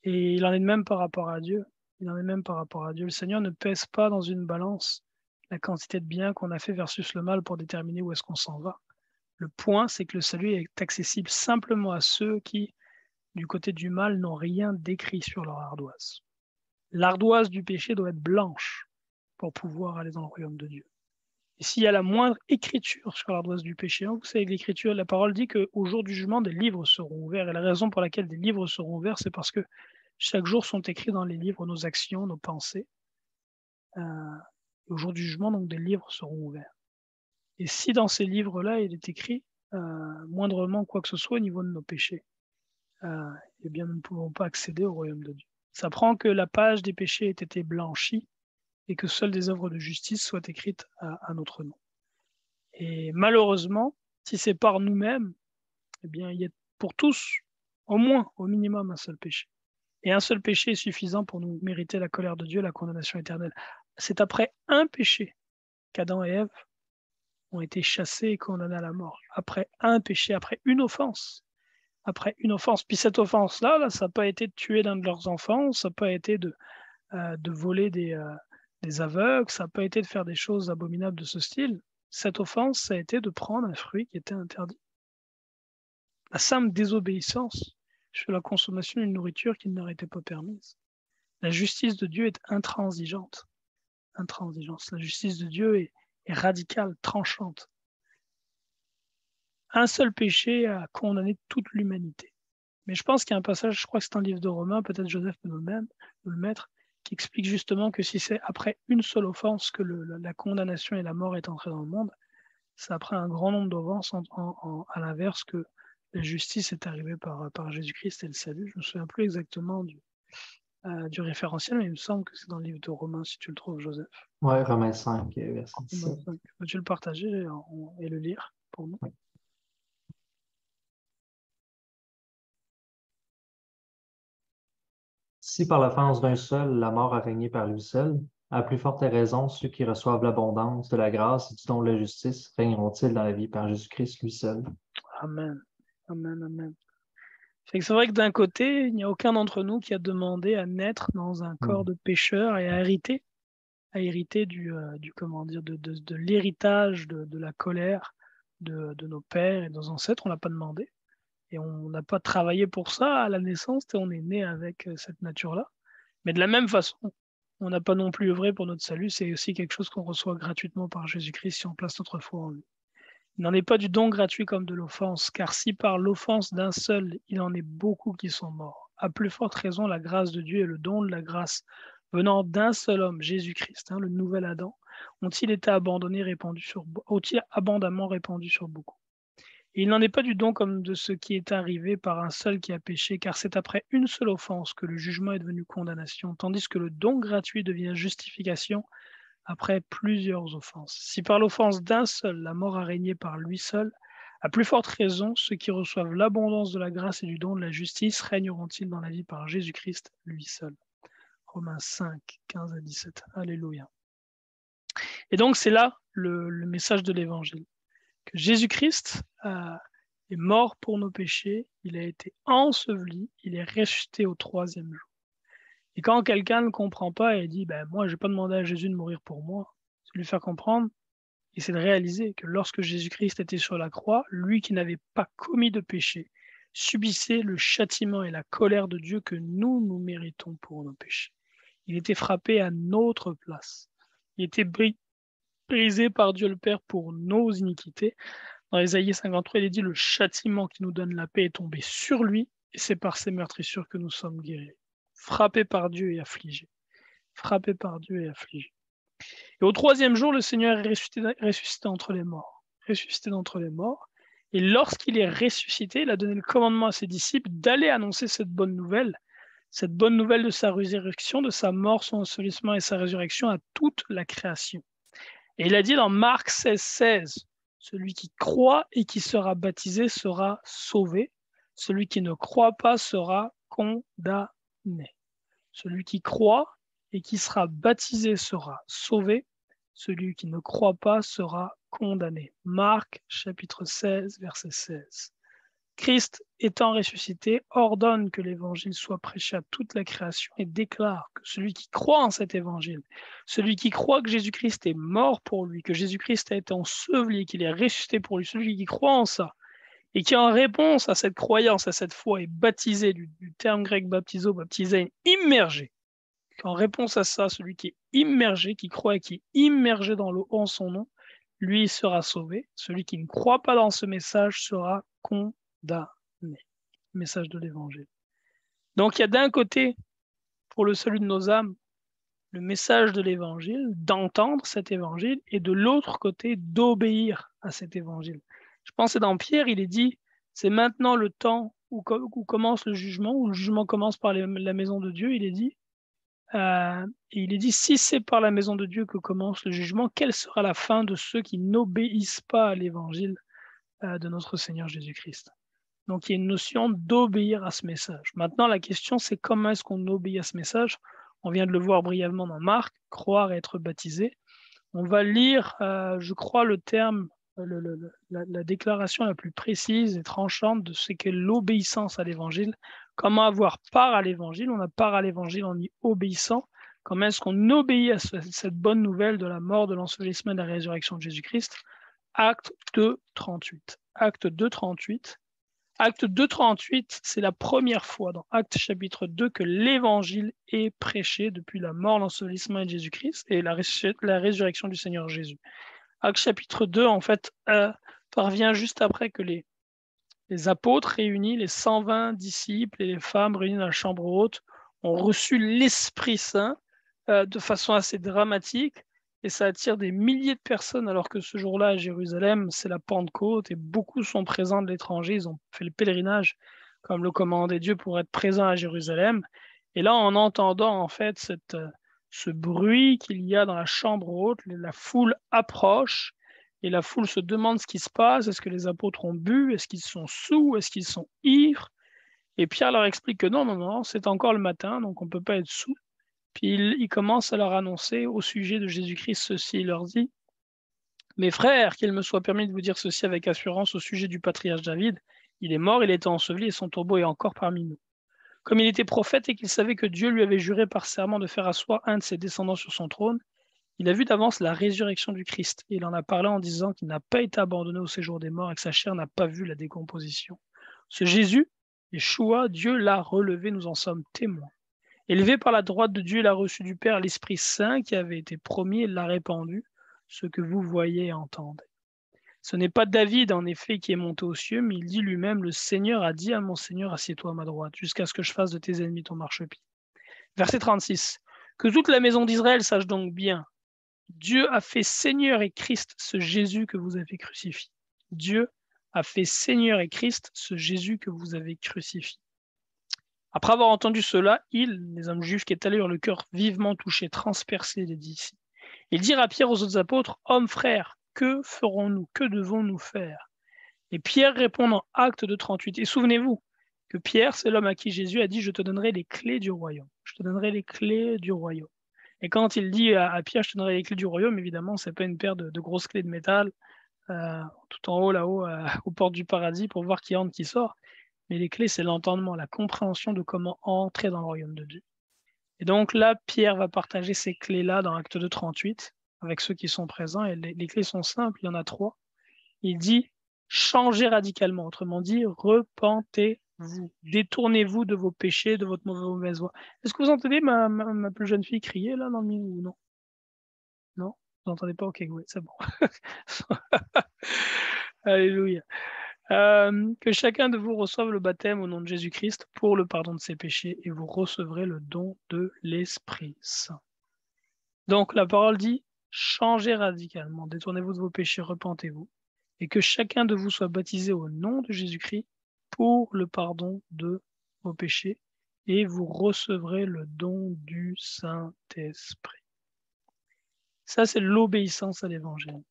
Et il en est de même par rapport à Dieu. Il en est de même par rapport à Dieu. Le Seigneur ne pèse pas dans une balance la quantité de bien qu'on a fait versus le mal pour déterminer où est-ce qu'on s'en va. Le point, c'est que le salut est accessible simplement à ceux qui, du côté du mal, n'ont rien d'écrit sur leur ardoise. L'ardoise du péché doit être blanche pour pouvoir aller dans le royaume de Dieu. Et s'il y a la moindre écriture sur l'ardoise du péché, vous savez que l'écriture, la parole dit qu'au jour du jugement, des livres seront ouverts. Et la raison pour laquelle des livres seront ouverts, c'est parce que chaque jour sont écrits dans les livres nos actions, nos pensées. Au jour du jugement, donc, des livres seront ouverts. Et si dans ces livres-là, il est écrit moindrement quoi que ce soit au niveau de nos péchés, eh bien, nous ne pouvons pas accéder au royaume de Dieu. Ça prend que la page des péchés ait été blanchie et que seules des œuvres de justice soient écrites à notre nom. Et malheureusement, si c'est par nous-mêmes, eh bien, il y a pour tous, au moins, au minimum, un seul péché. Et un seul péché est suffisant pour nous mériter la colère de Dieu, la condamnation éternelle. C'est après un péché qu'Adam et Ève ont été chassés et condamnés à la mort. Après un péché, après une offense. Après une offense. Puis cette offense-là, ça n'a pas été de tuer l'un de leurs enfants, ça n'a pas été de voler des aveugles, ça n'a pas été de faire des choses abominables de ce style. Cette offense, ça a été de prendre un fruit qui était interdit. La simple désobéissance sur la consommation d'une nourriture qui ne leur était pas permise. La justice de Dieu est intransigeante. Intransigeance. La justice de Dieu est radicale, tranchante. Un seul péché a condamné toute l'humanité. Mais je pense qu'il y a un passage, je crois que c'est un livre de Romains, peut-être Joseph peut nous le mettre, qui explique justement que si c'est après une seule offense que la condamnation et la mort est entrée dans le monde, c'est après un grand nombre d'offenses, à l'inverse, que la justice est arrivée par Jésus-Christ et le salut. Je ne me souviens plus exactement du référentiel, mais il me semble que c'est dans le livre de Romains, si tu le trouves, Joseph. Oui, Romains 5, verset 17. Peux-tu le partager et le lire pour nous? Oui. Si par l'offense d'un seul, la mort a régné par lui seul, à plus forte raison, ceux qui reçoivent l'abondance de la grâce et du don de la justice régneront-ils dans la vie par Jésus-Christ lui seul. Amen. Amen, amen. C'est vrai que d'un côté, il n'y a aucun d'entre nous qui a demandé à naître dans un corps de pécheur et à hériter de l'héritage de la colère de nos pères et de nos ancêtres. On ne l'a pas demandé. Et on n'a pas travaillé pour ça à la naissance, et on est né avec cette nature-là. Mais de la même façon, on n'a pas non plus œuvré pour notre salut. C'est aussi quelque chose qu'on reçoit gratuitement par Jésus-Christ si on place notre foi en lui. Il n'en est pas du don gratuit comme de l'offense, car si par l'offense d'un seul, il en est beaucoup qui sont morts, à plus forte raison, la grâce de Dieu et le don de la grâce venant d'un seul homme, Jésus-Christ, le nouvel Adam, ont-ils été abandamment répandus sur beaucoup. Et il n'en est pas du don comme de ce qui est arrivé par un seul qui a péché, car c'est après une seule offense que le jugement est devenu condamnation, tandis que le don gratuit devient justification après plusieurs offenses. Si par l'offense d'un seul, la mort a régné par lui seul, à plus forte raison, ceux qui reçoivent l'abondance de la grâce et du don de la justice régneront-ils dans la vie par Jésus-Christ, lui seul. Romains 5, 15 à 17. Alléluia. Et donc c'est là le message de l'Évangile, que Jésus-Christ est mort pour nos péchés, il a été enseveli, il est ressuscité au 3e jour. Et quand quelqu'un ne comprend pas et dit moi, je n'ai pas demandé à Jésus de mourir pour moi, c'est lui faire comprendre, et c'est de réaliser que lorsque Jésus-Christ était sur la croix, lui qui n'avait pas commis de péché, subissait le châtiment et la colère de Dieu que nous méritons pour nos péchés. Il était frappé à notre place. Il était brisé par Dieu le Père pour nos iniquités. Dans Ésaïe 53, il est dit « Le châtiment qui nous donne la paix est tombé sur lui, et c'est par ses meurtrissures que nous sommes guéris. » Frappé par Dieu et affligé. Frappé par Dieu et affligé. Et au 3e jour, le Seigneur est ressuscité d'entre les morts. Ressuscité d'entre les morts. Et lorsqu'il est ressuscité, il a donné le commandement à ses disciples d'aller annoncer cette bonne nouvelle de sa résurrection, de sa mort, son ensevelissement et sa résurrection à toute la création. Et il a dit dans Marc 16, 16, celui qui croit et qui sera baptisé sera sauvé. Celui qui ne croit pas sera condamné. Celui qui croit et qui sera baptisé sera sauvé. Celui qui ne croit pas sera condamné. Marc chapitre 16, verset 16. Christ, étant ressuscité, ordonne que l'évangile soit prêché à toute la création et déclare que celui qui croit en cet évangile, celui qui croit que Jésus-Christ est mort pour lui, que Jésus-Christ a été enseveli, qu'il est ressuscité pour lui, celui qui croit en ça, et qui en réponse à cette croyance, à cette foi, est baptisé, du terme grec baptizo, baptisé, immergé. En réponse à ça, celui qui est immergé, qui croit et qui est immergé dans l'eau en son nom, lui sera sauvé. Celui qui ne croit pas dans ce message sera condamné. Message de l'évangile. Donc il y a d'un côté, pour le salut de nos âmes, le message de l'évangile, d'entendre cet évangile, et de l'autre côté, d'obéir à cet évangile. Je pense que dans Pierre, il est dit, c'est maintenant le temps où commence le jugement, où le jugement commence par la maison de Dieu, il est dit, si c'est par la maison de Dieu que commence le jugement, quelle sera la fin de ceux qui n'obéissent pas à l'évangile de notre Seigneur Jésus-Christ? Donc il y a une notion d'obéir à ce message. Maintenant, la question, c'est comment est-ce qu'on obéit à ce message? On vient de le voir brièvement dans Marc, croire et être baptisé. On va lire, je crois, le terme, la déclaration la plus précise et tranchante de ce qu'est l'obéissance à l'évangile. Comment avoir part à l'évangile? On a part à l'évangile en y obéissant. Comment est-ce qu'on obéit à cette bonne nouvelle de la mort, de l'ensevelissement et de la résurrection de Jésus-Christ? Acte 2, 38. Acte 2, 38. Acte 2, 38, c'est la première fois dans Acte chapitre 2 que l'évangile est prêché depuis la mort, l'ensevelissement de Jésus-Christ et la résurrection du Seigneur Jésus. Acte chapitre 2, en fait, parvient juste après que les apôtres réunis, les 120 disciples et les femmes réunies dans la chambre haute ont reçu l'Esprit Saint de façon assez dramatique. et ça attire des milliers de personnes, alors que ce jour-là, à Jérusalem, c'est la Pentecôte et beaucoup sont présents de l'étranger. Ils ont fait le pèlerinage, comme le commandait Dieu, pour être présents à Jérusalem. Et là, en entendant en fait ce bruit qu'il y a dans la chambre haute, la foule approche et la foule se demande ce qui se passe. Est-ce que les apôtres ont bu? Est-ce qu'ils sont saols? Est-ce qu'ils sont ivres? Et Pierre leur explique que non, c'est encore le matin, donc on ne peut pas être saoul. Puis il commence à leur annoncer au sujet de Jésus-Christ ceci. Il leur dit: mes frères, qu'il me soit permis de vous dire ceci avec assurance au sujet du patriarche David. Il est mort, il a été enseveli et son tombeau est encore parmi nous. Comme il était prophète et qu'il savait que Dieu lui avait juré par serment de faire asseoir un de ses descendants sur son trône, il a vu d'avance la résurrection du Christ. Et il en a parlé en disant qu'il n'a pas été abandonné au séjour des morts et que sa chair n'a pas vu la décomposition. Ce Jésus, Yeshua, Dieu l'a relevé, nous en sommes témoins. Élevé par la droite de Dieu, il a reçu du Père l'Esprit Saint qui avait été promis et l'a répandu, ce que vous voyez et entendez. Ce n'est pas David, en effet, qui est monté aux cieux, mais il dit lui-même: le Seigneur a dit à mon Seigneur, assieds-toi à ma droite, jusqu'à ce que je fasse de tes ennemis ton marchepied. Verset 36. Que toute la maison d'Israël sache donc bien, Dieu a fait Seigneur et Christ ce Jésus que vous avez crucifié. Dieu a fait Seigneur et Christ ce Jésus que vous avez crucifié. Après avoir entendu cela, les hommes juifs qui étaient allés le cœur vivement touché, transpercé, les dit ici. Ils dirent à Pierre, aux autres apôtres: hommes frères, que ferons-nous? Que devons-nous faire? Et Pierre répond en Actes 2:38. Et souvenez-vous que Pierre, c'est l'homme à qui Jésus a dit: je te donnerai les clés du royaume. Je te donnerai les clés du royaume. Et quand il dit à Pierre: je te donnerai les clés du royaume, évidemment, c'est pas une paire de grosses clés de métal tout en haut, là-haut, aux portes du paradis pour voir qui entre, qui sort. Mais les clés, c'est l'entendement, la compréhension de comment entrer dans le royaume de Dieu. Et donc là, Pierre va partager ces clés-là dans Acte 2:38 avec ceux qui sont présents. Et les clés sont simples, il y en a 3. Il dit: changez radicalement, autrement dit, repentez-vous, détournez-vous de vos péchés, de votre mauvaise voie. Est-ce que vous entendez ma plus jeune fille crier là dans le milieu ou non? Non? Vous n'entendez pas? Ok, oui, c'est bon. Alléluia. Que chacun de vous reçoive le baptême au nom de Jésus-Christ pour le pardon de ses péchés et vous recevrez le don de l'Esprit Saint. Donc la parole dit: changez radicalement, détournez-vous de vos péchés, repentez-vous, et que chacun de vous soit baptisé au nom de Jésus-Christ pour le pardon de vos péchés et vous recevrez le don du Saint-Esprit. Ça, c'est l'obéissance à l'Évangile.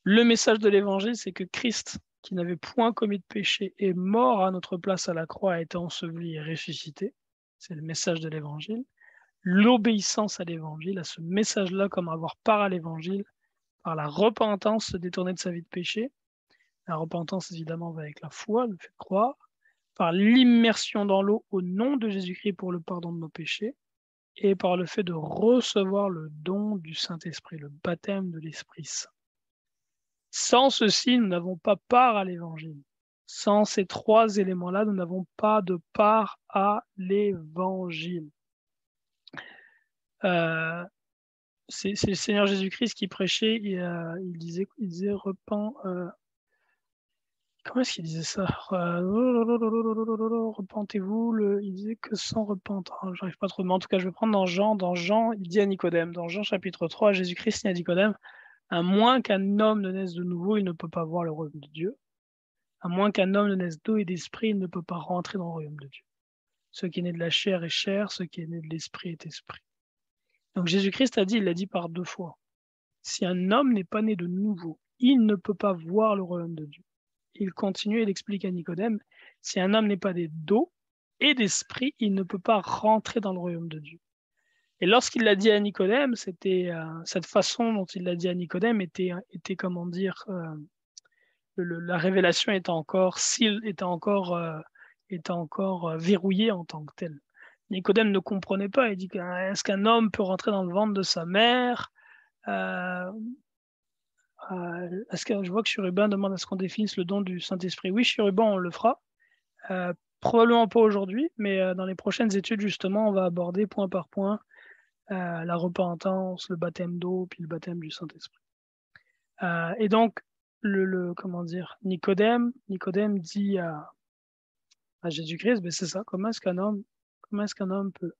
Le message de l'Évangile, c'est que Christ, qui n'avait point commis de péché, est mort à notre place à la croix, a été enseveli et ressuscité. C'est le message de l'Évangile. L'obéissance à l'Évangile, à ce message-là, comme avoir part à l'Évangile, par la repentance, se détourner de sa vie de péché. La repentance, évidemment, va avec la foi, le fait de croire. Par l'immersion dans l'eau au nom de Jésus-Christ pour le pardon de nos péchés. Et par le fait de recevoir le don du Saint-Esprit, le baptême de l'Esprit Saint. Sans ceci, nous n'avons pas part à l'Évangile. Sans ces 3 éléments-là, nous n'avons pas de part à l'Évangile. C'est le Seigneur Jésus-Christ qui prêchait, il disait repent. Comment est-ce qu'il disait ça? Repentez-vous. Il disait que sans repentir. J'arrive pas trop, mais en tout cas, je vais prendre dans Jean, il dit à Nicodème, dans Jean chapitre 3, Jésus-Christ dit à Nicodème: à moins qu'un homme ne naisse de nouveau, il ne peut pas voir le royaume de Dieu. À moins qu'un homme ne naisse d'eau et d'esprit, il ne peut pas rentrer dans le royaume de Dieu. Ce qui est né de la chair est chair, ce qui est né de l'esprit est esprit. Donc Jésus-Christ il l'a dit par 2 fois. Si un homme n'est pas né de nouveau, il ne peut pas voir le royaume de Dieu. Il continue, il explique à Nicodème: si un homme n'est pas né d'eau et d'esprit, il ne peut pas rentrer dans le royaume de Dieu. Et lorsqu'il l'a dit à Nicodème, c'était cette façon dont il l'a dit à Nicodème était comment dire, la révélation était encore verrouillée en tant que telle. Nicodème ne comprenait pas. Il dit: est-ce qu'un homme peut rentrer dans le ventre de sa mère? Est-ce que je vois que Chérubin demande: est-ce qu'on définisse le don du Saint-Esprit? Oui, Chérubin, on le fera. Probablement pas aujourd'hui, mais dans les prochaines études, justement, on va aborder point par point la repentance, le baptême d'eau, puis le baptême du Saint-Esprit. Et donc, comment dire, Nicodème dit à Jésus-Christ: c'est ça, comment est-ce qu'un homme peut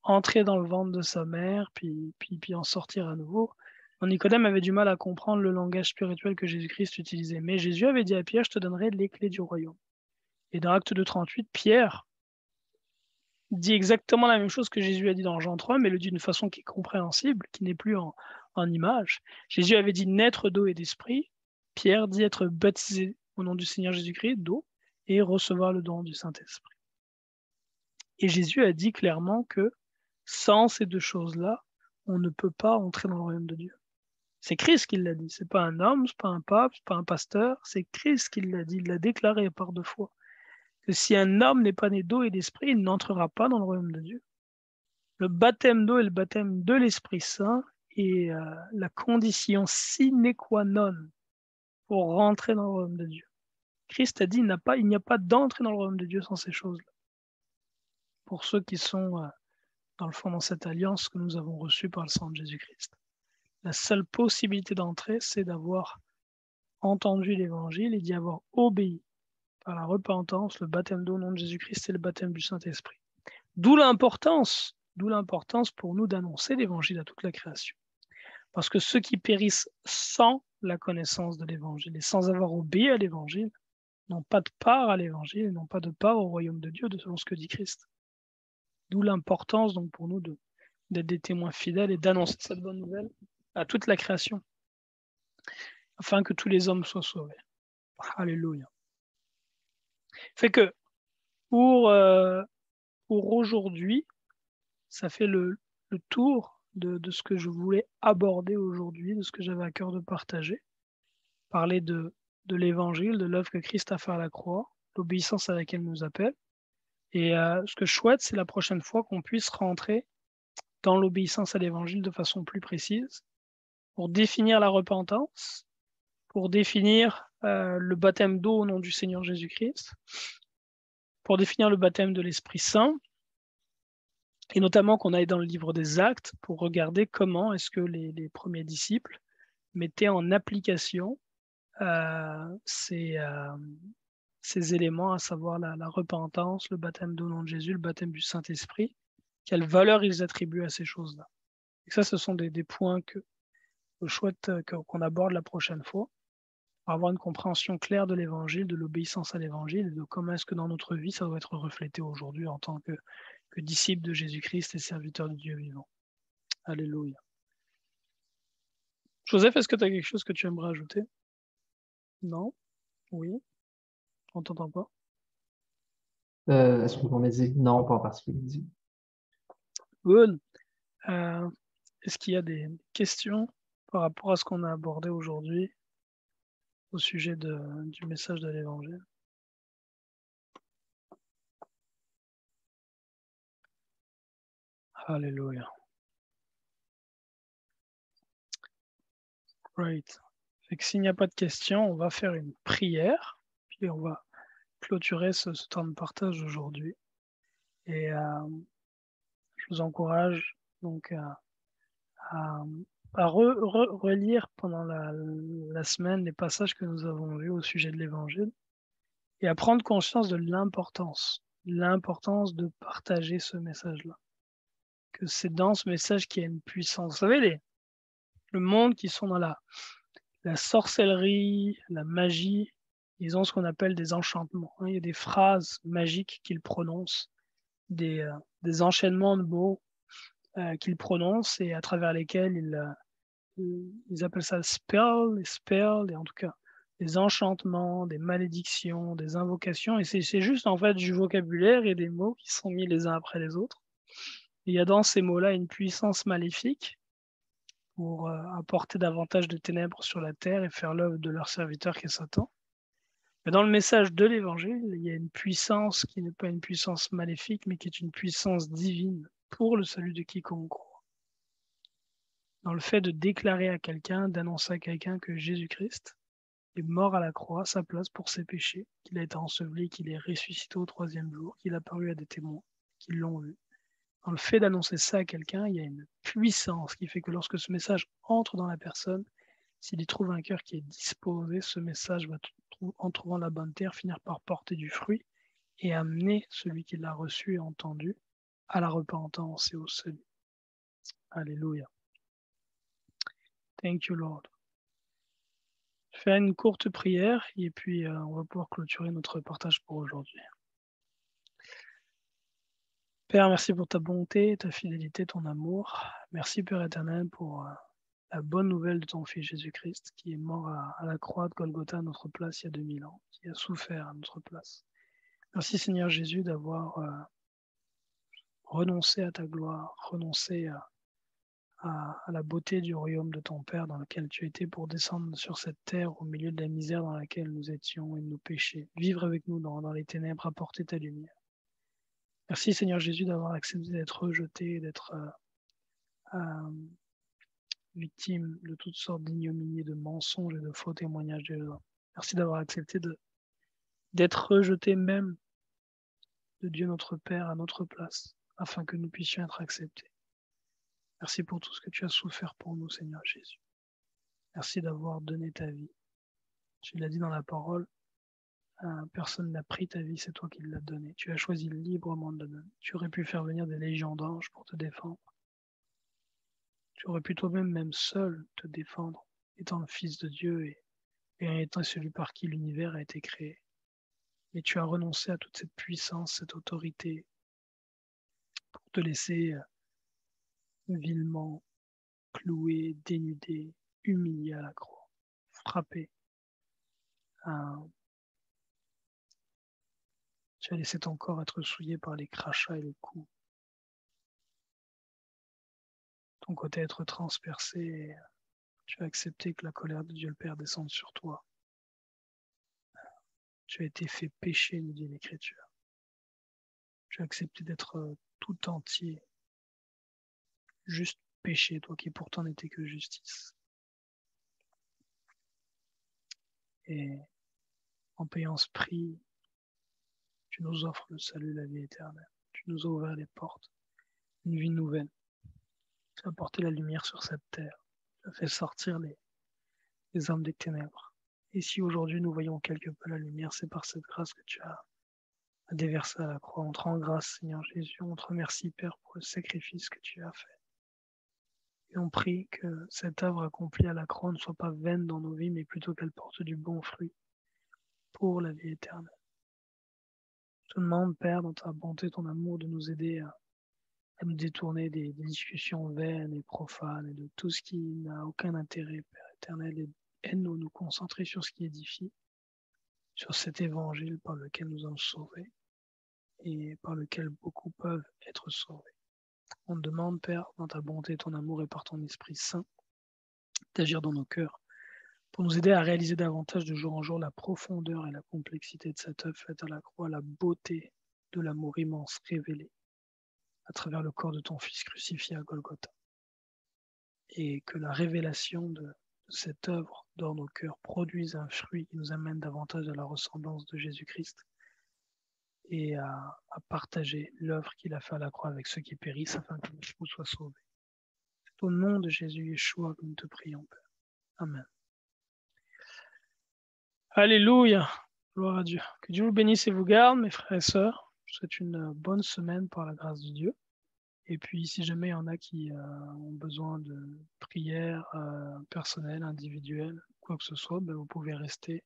entrer dans le ventre de sa mère, puis en sortir à nouveau? Donc, Nicodème avait du mal à comprendre le langage spirituel que Jésus-Christ utilisait. Mais Jésus avait dit à Pierre, je te donnerai les clés du royaume. Et dans Acte 2,38, Pierre dit exactement la même chose que Jésus a dit dans Jean 3, mais le dit d'une façon qui est compréhensible, qui n'est plus en image. Jésus avait dit naître d'eau et d'esprit. Pierre dit être baptisé au nom du Seigneur Jésus-Christ d'eau et recevoir le don du Saint-Esprit. Et Jésus a dit clairement que sans ces deux choses-là, on ne peut pas entrer dans le royaume de Dieu. C'est Christ qui l'a dit, c'est pas un homme, c'est pas un pape, c'est pas un pasteur, c'est Christ qui l'a dit, il l'a déclaré par deux fois. Que si un homme n'est pas né d'eau et d'esprit, il n'entrera pas dans le royaume de Dieu. Le baptême d'eau et le baptême de l'Esprit Saint est la condition sine qua non pour rentrer dans le royaume de Dieu. Christ a dit il n'y a pas d'entrée dans le royaume de Dieu sans ces choses-là. Pour ceux qui sont dans le fond dans cette alliance que nous avons reçue par le sang de Jésus-Christ. La seule possibilité d'entrer, c'est d'avoir entendu l'évangile et d'y avoir obéi par la repentance, le baptême d'eau au nom de Jésus-Christ et le baptême du Saint-Esprit. D'où l'importance pour nous d'annoncer l'évangile à toute la création. Parce que ceux qui périssent sans la connaissance de l'évangile et sans avoir obéi à l'évangile n'ont pas de part à l'évangile et n'ont pas de part au royaume de Dieu, selon ce que dit Christ. D'où l'importance donc pour nous d'être des témoins fidèles et d'annoncer cette bonne nouvelle à toute la création, afin que tous les hommes soient sauvés. Alléluia. Fait que pour aujourd'hui, ça fait le tour de ce que je voulais aborder aujourd'hui, de ce que j'avais à cœur de partager. Parler de l'évangile, de l'œuvre que Christ a fait à la croix, l'obéissance à laquelle il nous appelle. Et ce que je souhaite, c'est la prochaine fois qu'on puisse rentrer dans l'obéissance à l'évangile de façon plus précise, pour définir la repentance, pour définir le baptême d'eau au nom du Seigneur Jésus-Christ, pour définir le baptême de l'Esprit Saint, et notamment qu'on aille dans le livre des Actes pour regarder comment est-ce que les premiers disciples mettaient en application ces éléments, à savoir la repentance, le baptême d'eau au nom de Jésus, le baptême du Saint-Esprit, quelle valeur ils attribuent à ces choses-là. Et ça, ce sont des points que je souhaite qu'on aborde la prochaine fois, pour avoir une compréhension claire de l'évangile, de l'obéissance à l'évangile, de comment est-ce que dans notre vie, ça doit être reflété aujourd'hui en tant que disciples de Jésus-Christ et serviteurs de Dieu vivant. Alléluia. Joseph, est-ce que tu as quelque chose que tu aimerais ajouter? Non? Oui? On t'entend pas? Est-ce qu'on m'a dit non, pas en particulier? Good. Est-ce qu'il y a des questions par rapport à ce qu'on a abordé aujourd'hui au sujet du message de l'Évangile? Alléluia. Right. Fait que s'il n'y a pas de questions, on va faire une prière, puis on va clôturer ce temps de partage aujourd'hui. Et je vous encourage donc à relire pendant la semaine les passages que nous avons vus au sujet de l'Évangile et à prendre conscience de l'importance de partager ce message-là. Que c'est dans ce message qu'il y a une puissance. Vous savez, le monde qui sont dans la sorcellerie, la magie, ils ont ce qu'on appelle des enchantements. Il y a des phrases magiques qu'ils prononcent, des enchaînements de mots qu'ils prononcent et à travers lesquels ils appellent ça spell, et en tout cas des enchantements, des malédictions, des invocations. Et c'est juste en fait du vocabulaire et des mots qui sont mis les uns après les autres. Et il y a dans ces mots-là une puissance maléfique pour apporter davantage de ténèbres sur la terre et faire l'œuvre de leur serviteur qui est Satan. Mais dans le message de l'Évangile, il y a une puissance qui n'est pas une puissance maléfique, mais qui est une puissance divine pour le salut de quiconque croit. Dans le fait de déclarer à quelqu'un, d'annoncer à quelqu'un que Jésus-Christ est mort à la croix à sa place pour ses péchés, qu'il a été enseveli, qu'il est ressuscité au 3e jour, qu'il a paru à des témoins qui l'ont vu. Dans le fait d'annoncer ça à quelqu'un, il y a une puissance qui fait que lorsque ce message entre dans la personne, s'il y trouve un cœur qui est disposé, ce message va, en trouvant la bonne terre, finir par porter du fruit et amener celui qui l'a reçu et entendu à la repentance et au salut. Alléluia. Thank you, Lord. Je vais faire une courte prière et puis on va pouvoir clôturer notre partage pour aujourd'hui. Père, merci pour ta bonté, ta fidélité, ton amour. Merci, Père éternel, pour la bonne nouvelle de ton Fils Jésus-Christ qui est mort à la croix de Golgotha à notre place il y a 2000 ans, qui a souffert à notre place. Merci, Seigneur Jésus, d'avoir renoncé à ta gloire, renoncé à la beauté du royaume de ton Père dans lequel tu étais pour descendre sur cette terre au milieu de la misère dans laquelle nous étions et de nos péchés. Vivre avec nous dans les ténèbres, apporter ta lumière. Merci Seigneur Jésus d'avoir accepté d'être rejeté, d'être victime de toutes sortes d'ignominies, de mensonges et de faux témoignages des gens. Merci d'avoir accepté d'être rejeté même de Dieu notre Père à notre place, afin que nous puissions être acceptés. Merci pour tout ce que tu as souffert pour nous, Seigneur Jésus. Merci d'avoir donné ta vie. Tu l'as dit dans la parole, personne n'a pris ta vie, c'est toi qui l'as donnée. Tu as choisi librement de la donner. Tu aurais pu faire venir des légions d'anges pour te défendre. Tu aurais pu toi-même seul te défendre, étant le Fils de Dieu et étant celui par qui l'univers a été créé. Mais tu as renoncé à toute cette puissance, cette autorité, pour te laisser vilement cloué, dénudé, humilié à la croix, frappé. Tu as laissé ton corps être souillé par les crachats et les coups. Ton côté être transpercé et tu as accepté que la colère de Dieu le Père descende sur toi. Tu as été fait pécher, nous dit l'Écriture. Tu as accepté d'être tout entier, juste péché, toi qui pourtant n'étais que justice. Et en payant ce prix, tu nous offres le salut, la vie éternelle. Tu nous as ouvert les portes, une vie nouvelle. Tu as apporté la lumière sur cette terre. Tu as fait sortir les hommes des ténèbres. Et si aujourd'hui nous voyons quelque peu la lumière, c'est par cette grâce que tu as déversée à la croix. On te rend grâce, Seigneur Jésus. On te remercie, Père, pour le sacrifice que tu as fait. Et on prie que cette œuvre accomplie à la croix ne soit pas vaine dans nos vies, mais plutôt qu'elle porte du bon fruit pour la vie éternelle. Je te demande, Père, dans ta bonté, ton amour, de nous aider à nous détourner des discussions vaines et profanes et de tout ce qui n'a aucun intérêt, Père éternel, et aide-nous nous concentrer sur ce qui édifie, sur cet évangile par lequel nous sommes sauvés et par lequel beaucoup peuvent être sauvés. On te demande, Père, dans ta bonté, ton amour et par ton Esprit Saint, d'agir dans nos cœurs pour nous aider à réaliser davantage de jour en jour la profondeur et la complexité de cette œuvre faite à la croix, la beauté de l'amour immense révélé à travers le corps de ton Fils crucifié à Golgotha. Et que la révélation de cette œuvre dans nos cœurs produise un fruit qui nous amène davantage à la ressemblance de Jésus-Christ et à partager l'œuvre qu'il a fait à la croix avec ceux qui périssent afin que nous soient sauvés. C'est au nom de Jésus Yeshua que nous te prions, Père. Amen. Alléluia. Gloire à Dieu. Que Dieu vous bénisse et vous garde, mes frères et sœurs. Je vous souhaite une bonne semaine par la grâce de Dieu. Et puis, si jamais il y en a qui ont besoin de prières personnelles, individuelles, quoi que ce soit, ben, vous pouvez rester.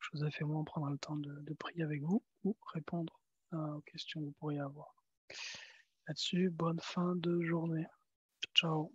Joseph et moi, on prendra le temps de prier avec vous ou répondre aux questions que vous pourriez avoir. Là-dessus, bonne fin de journée. Ciao.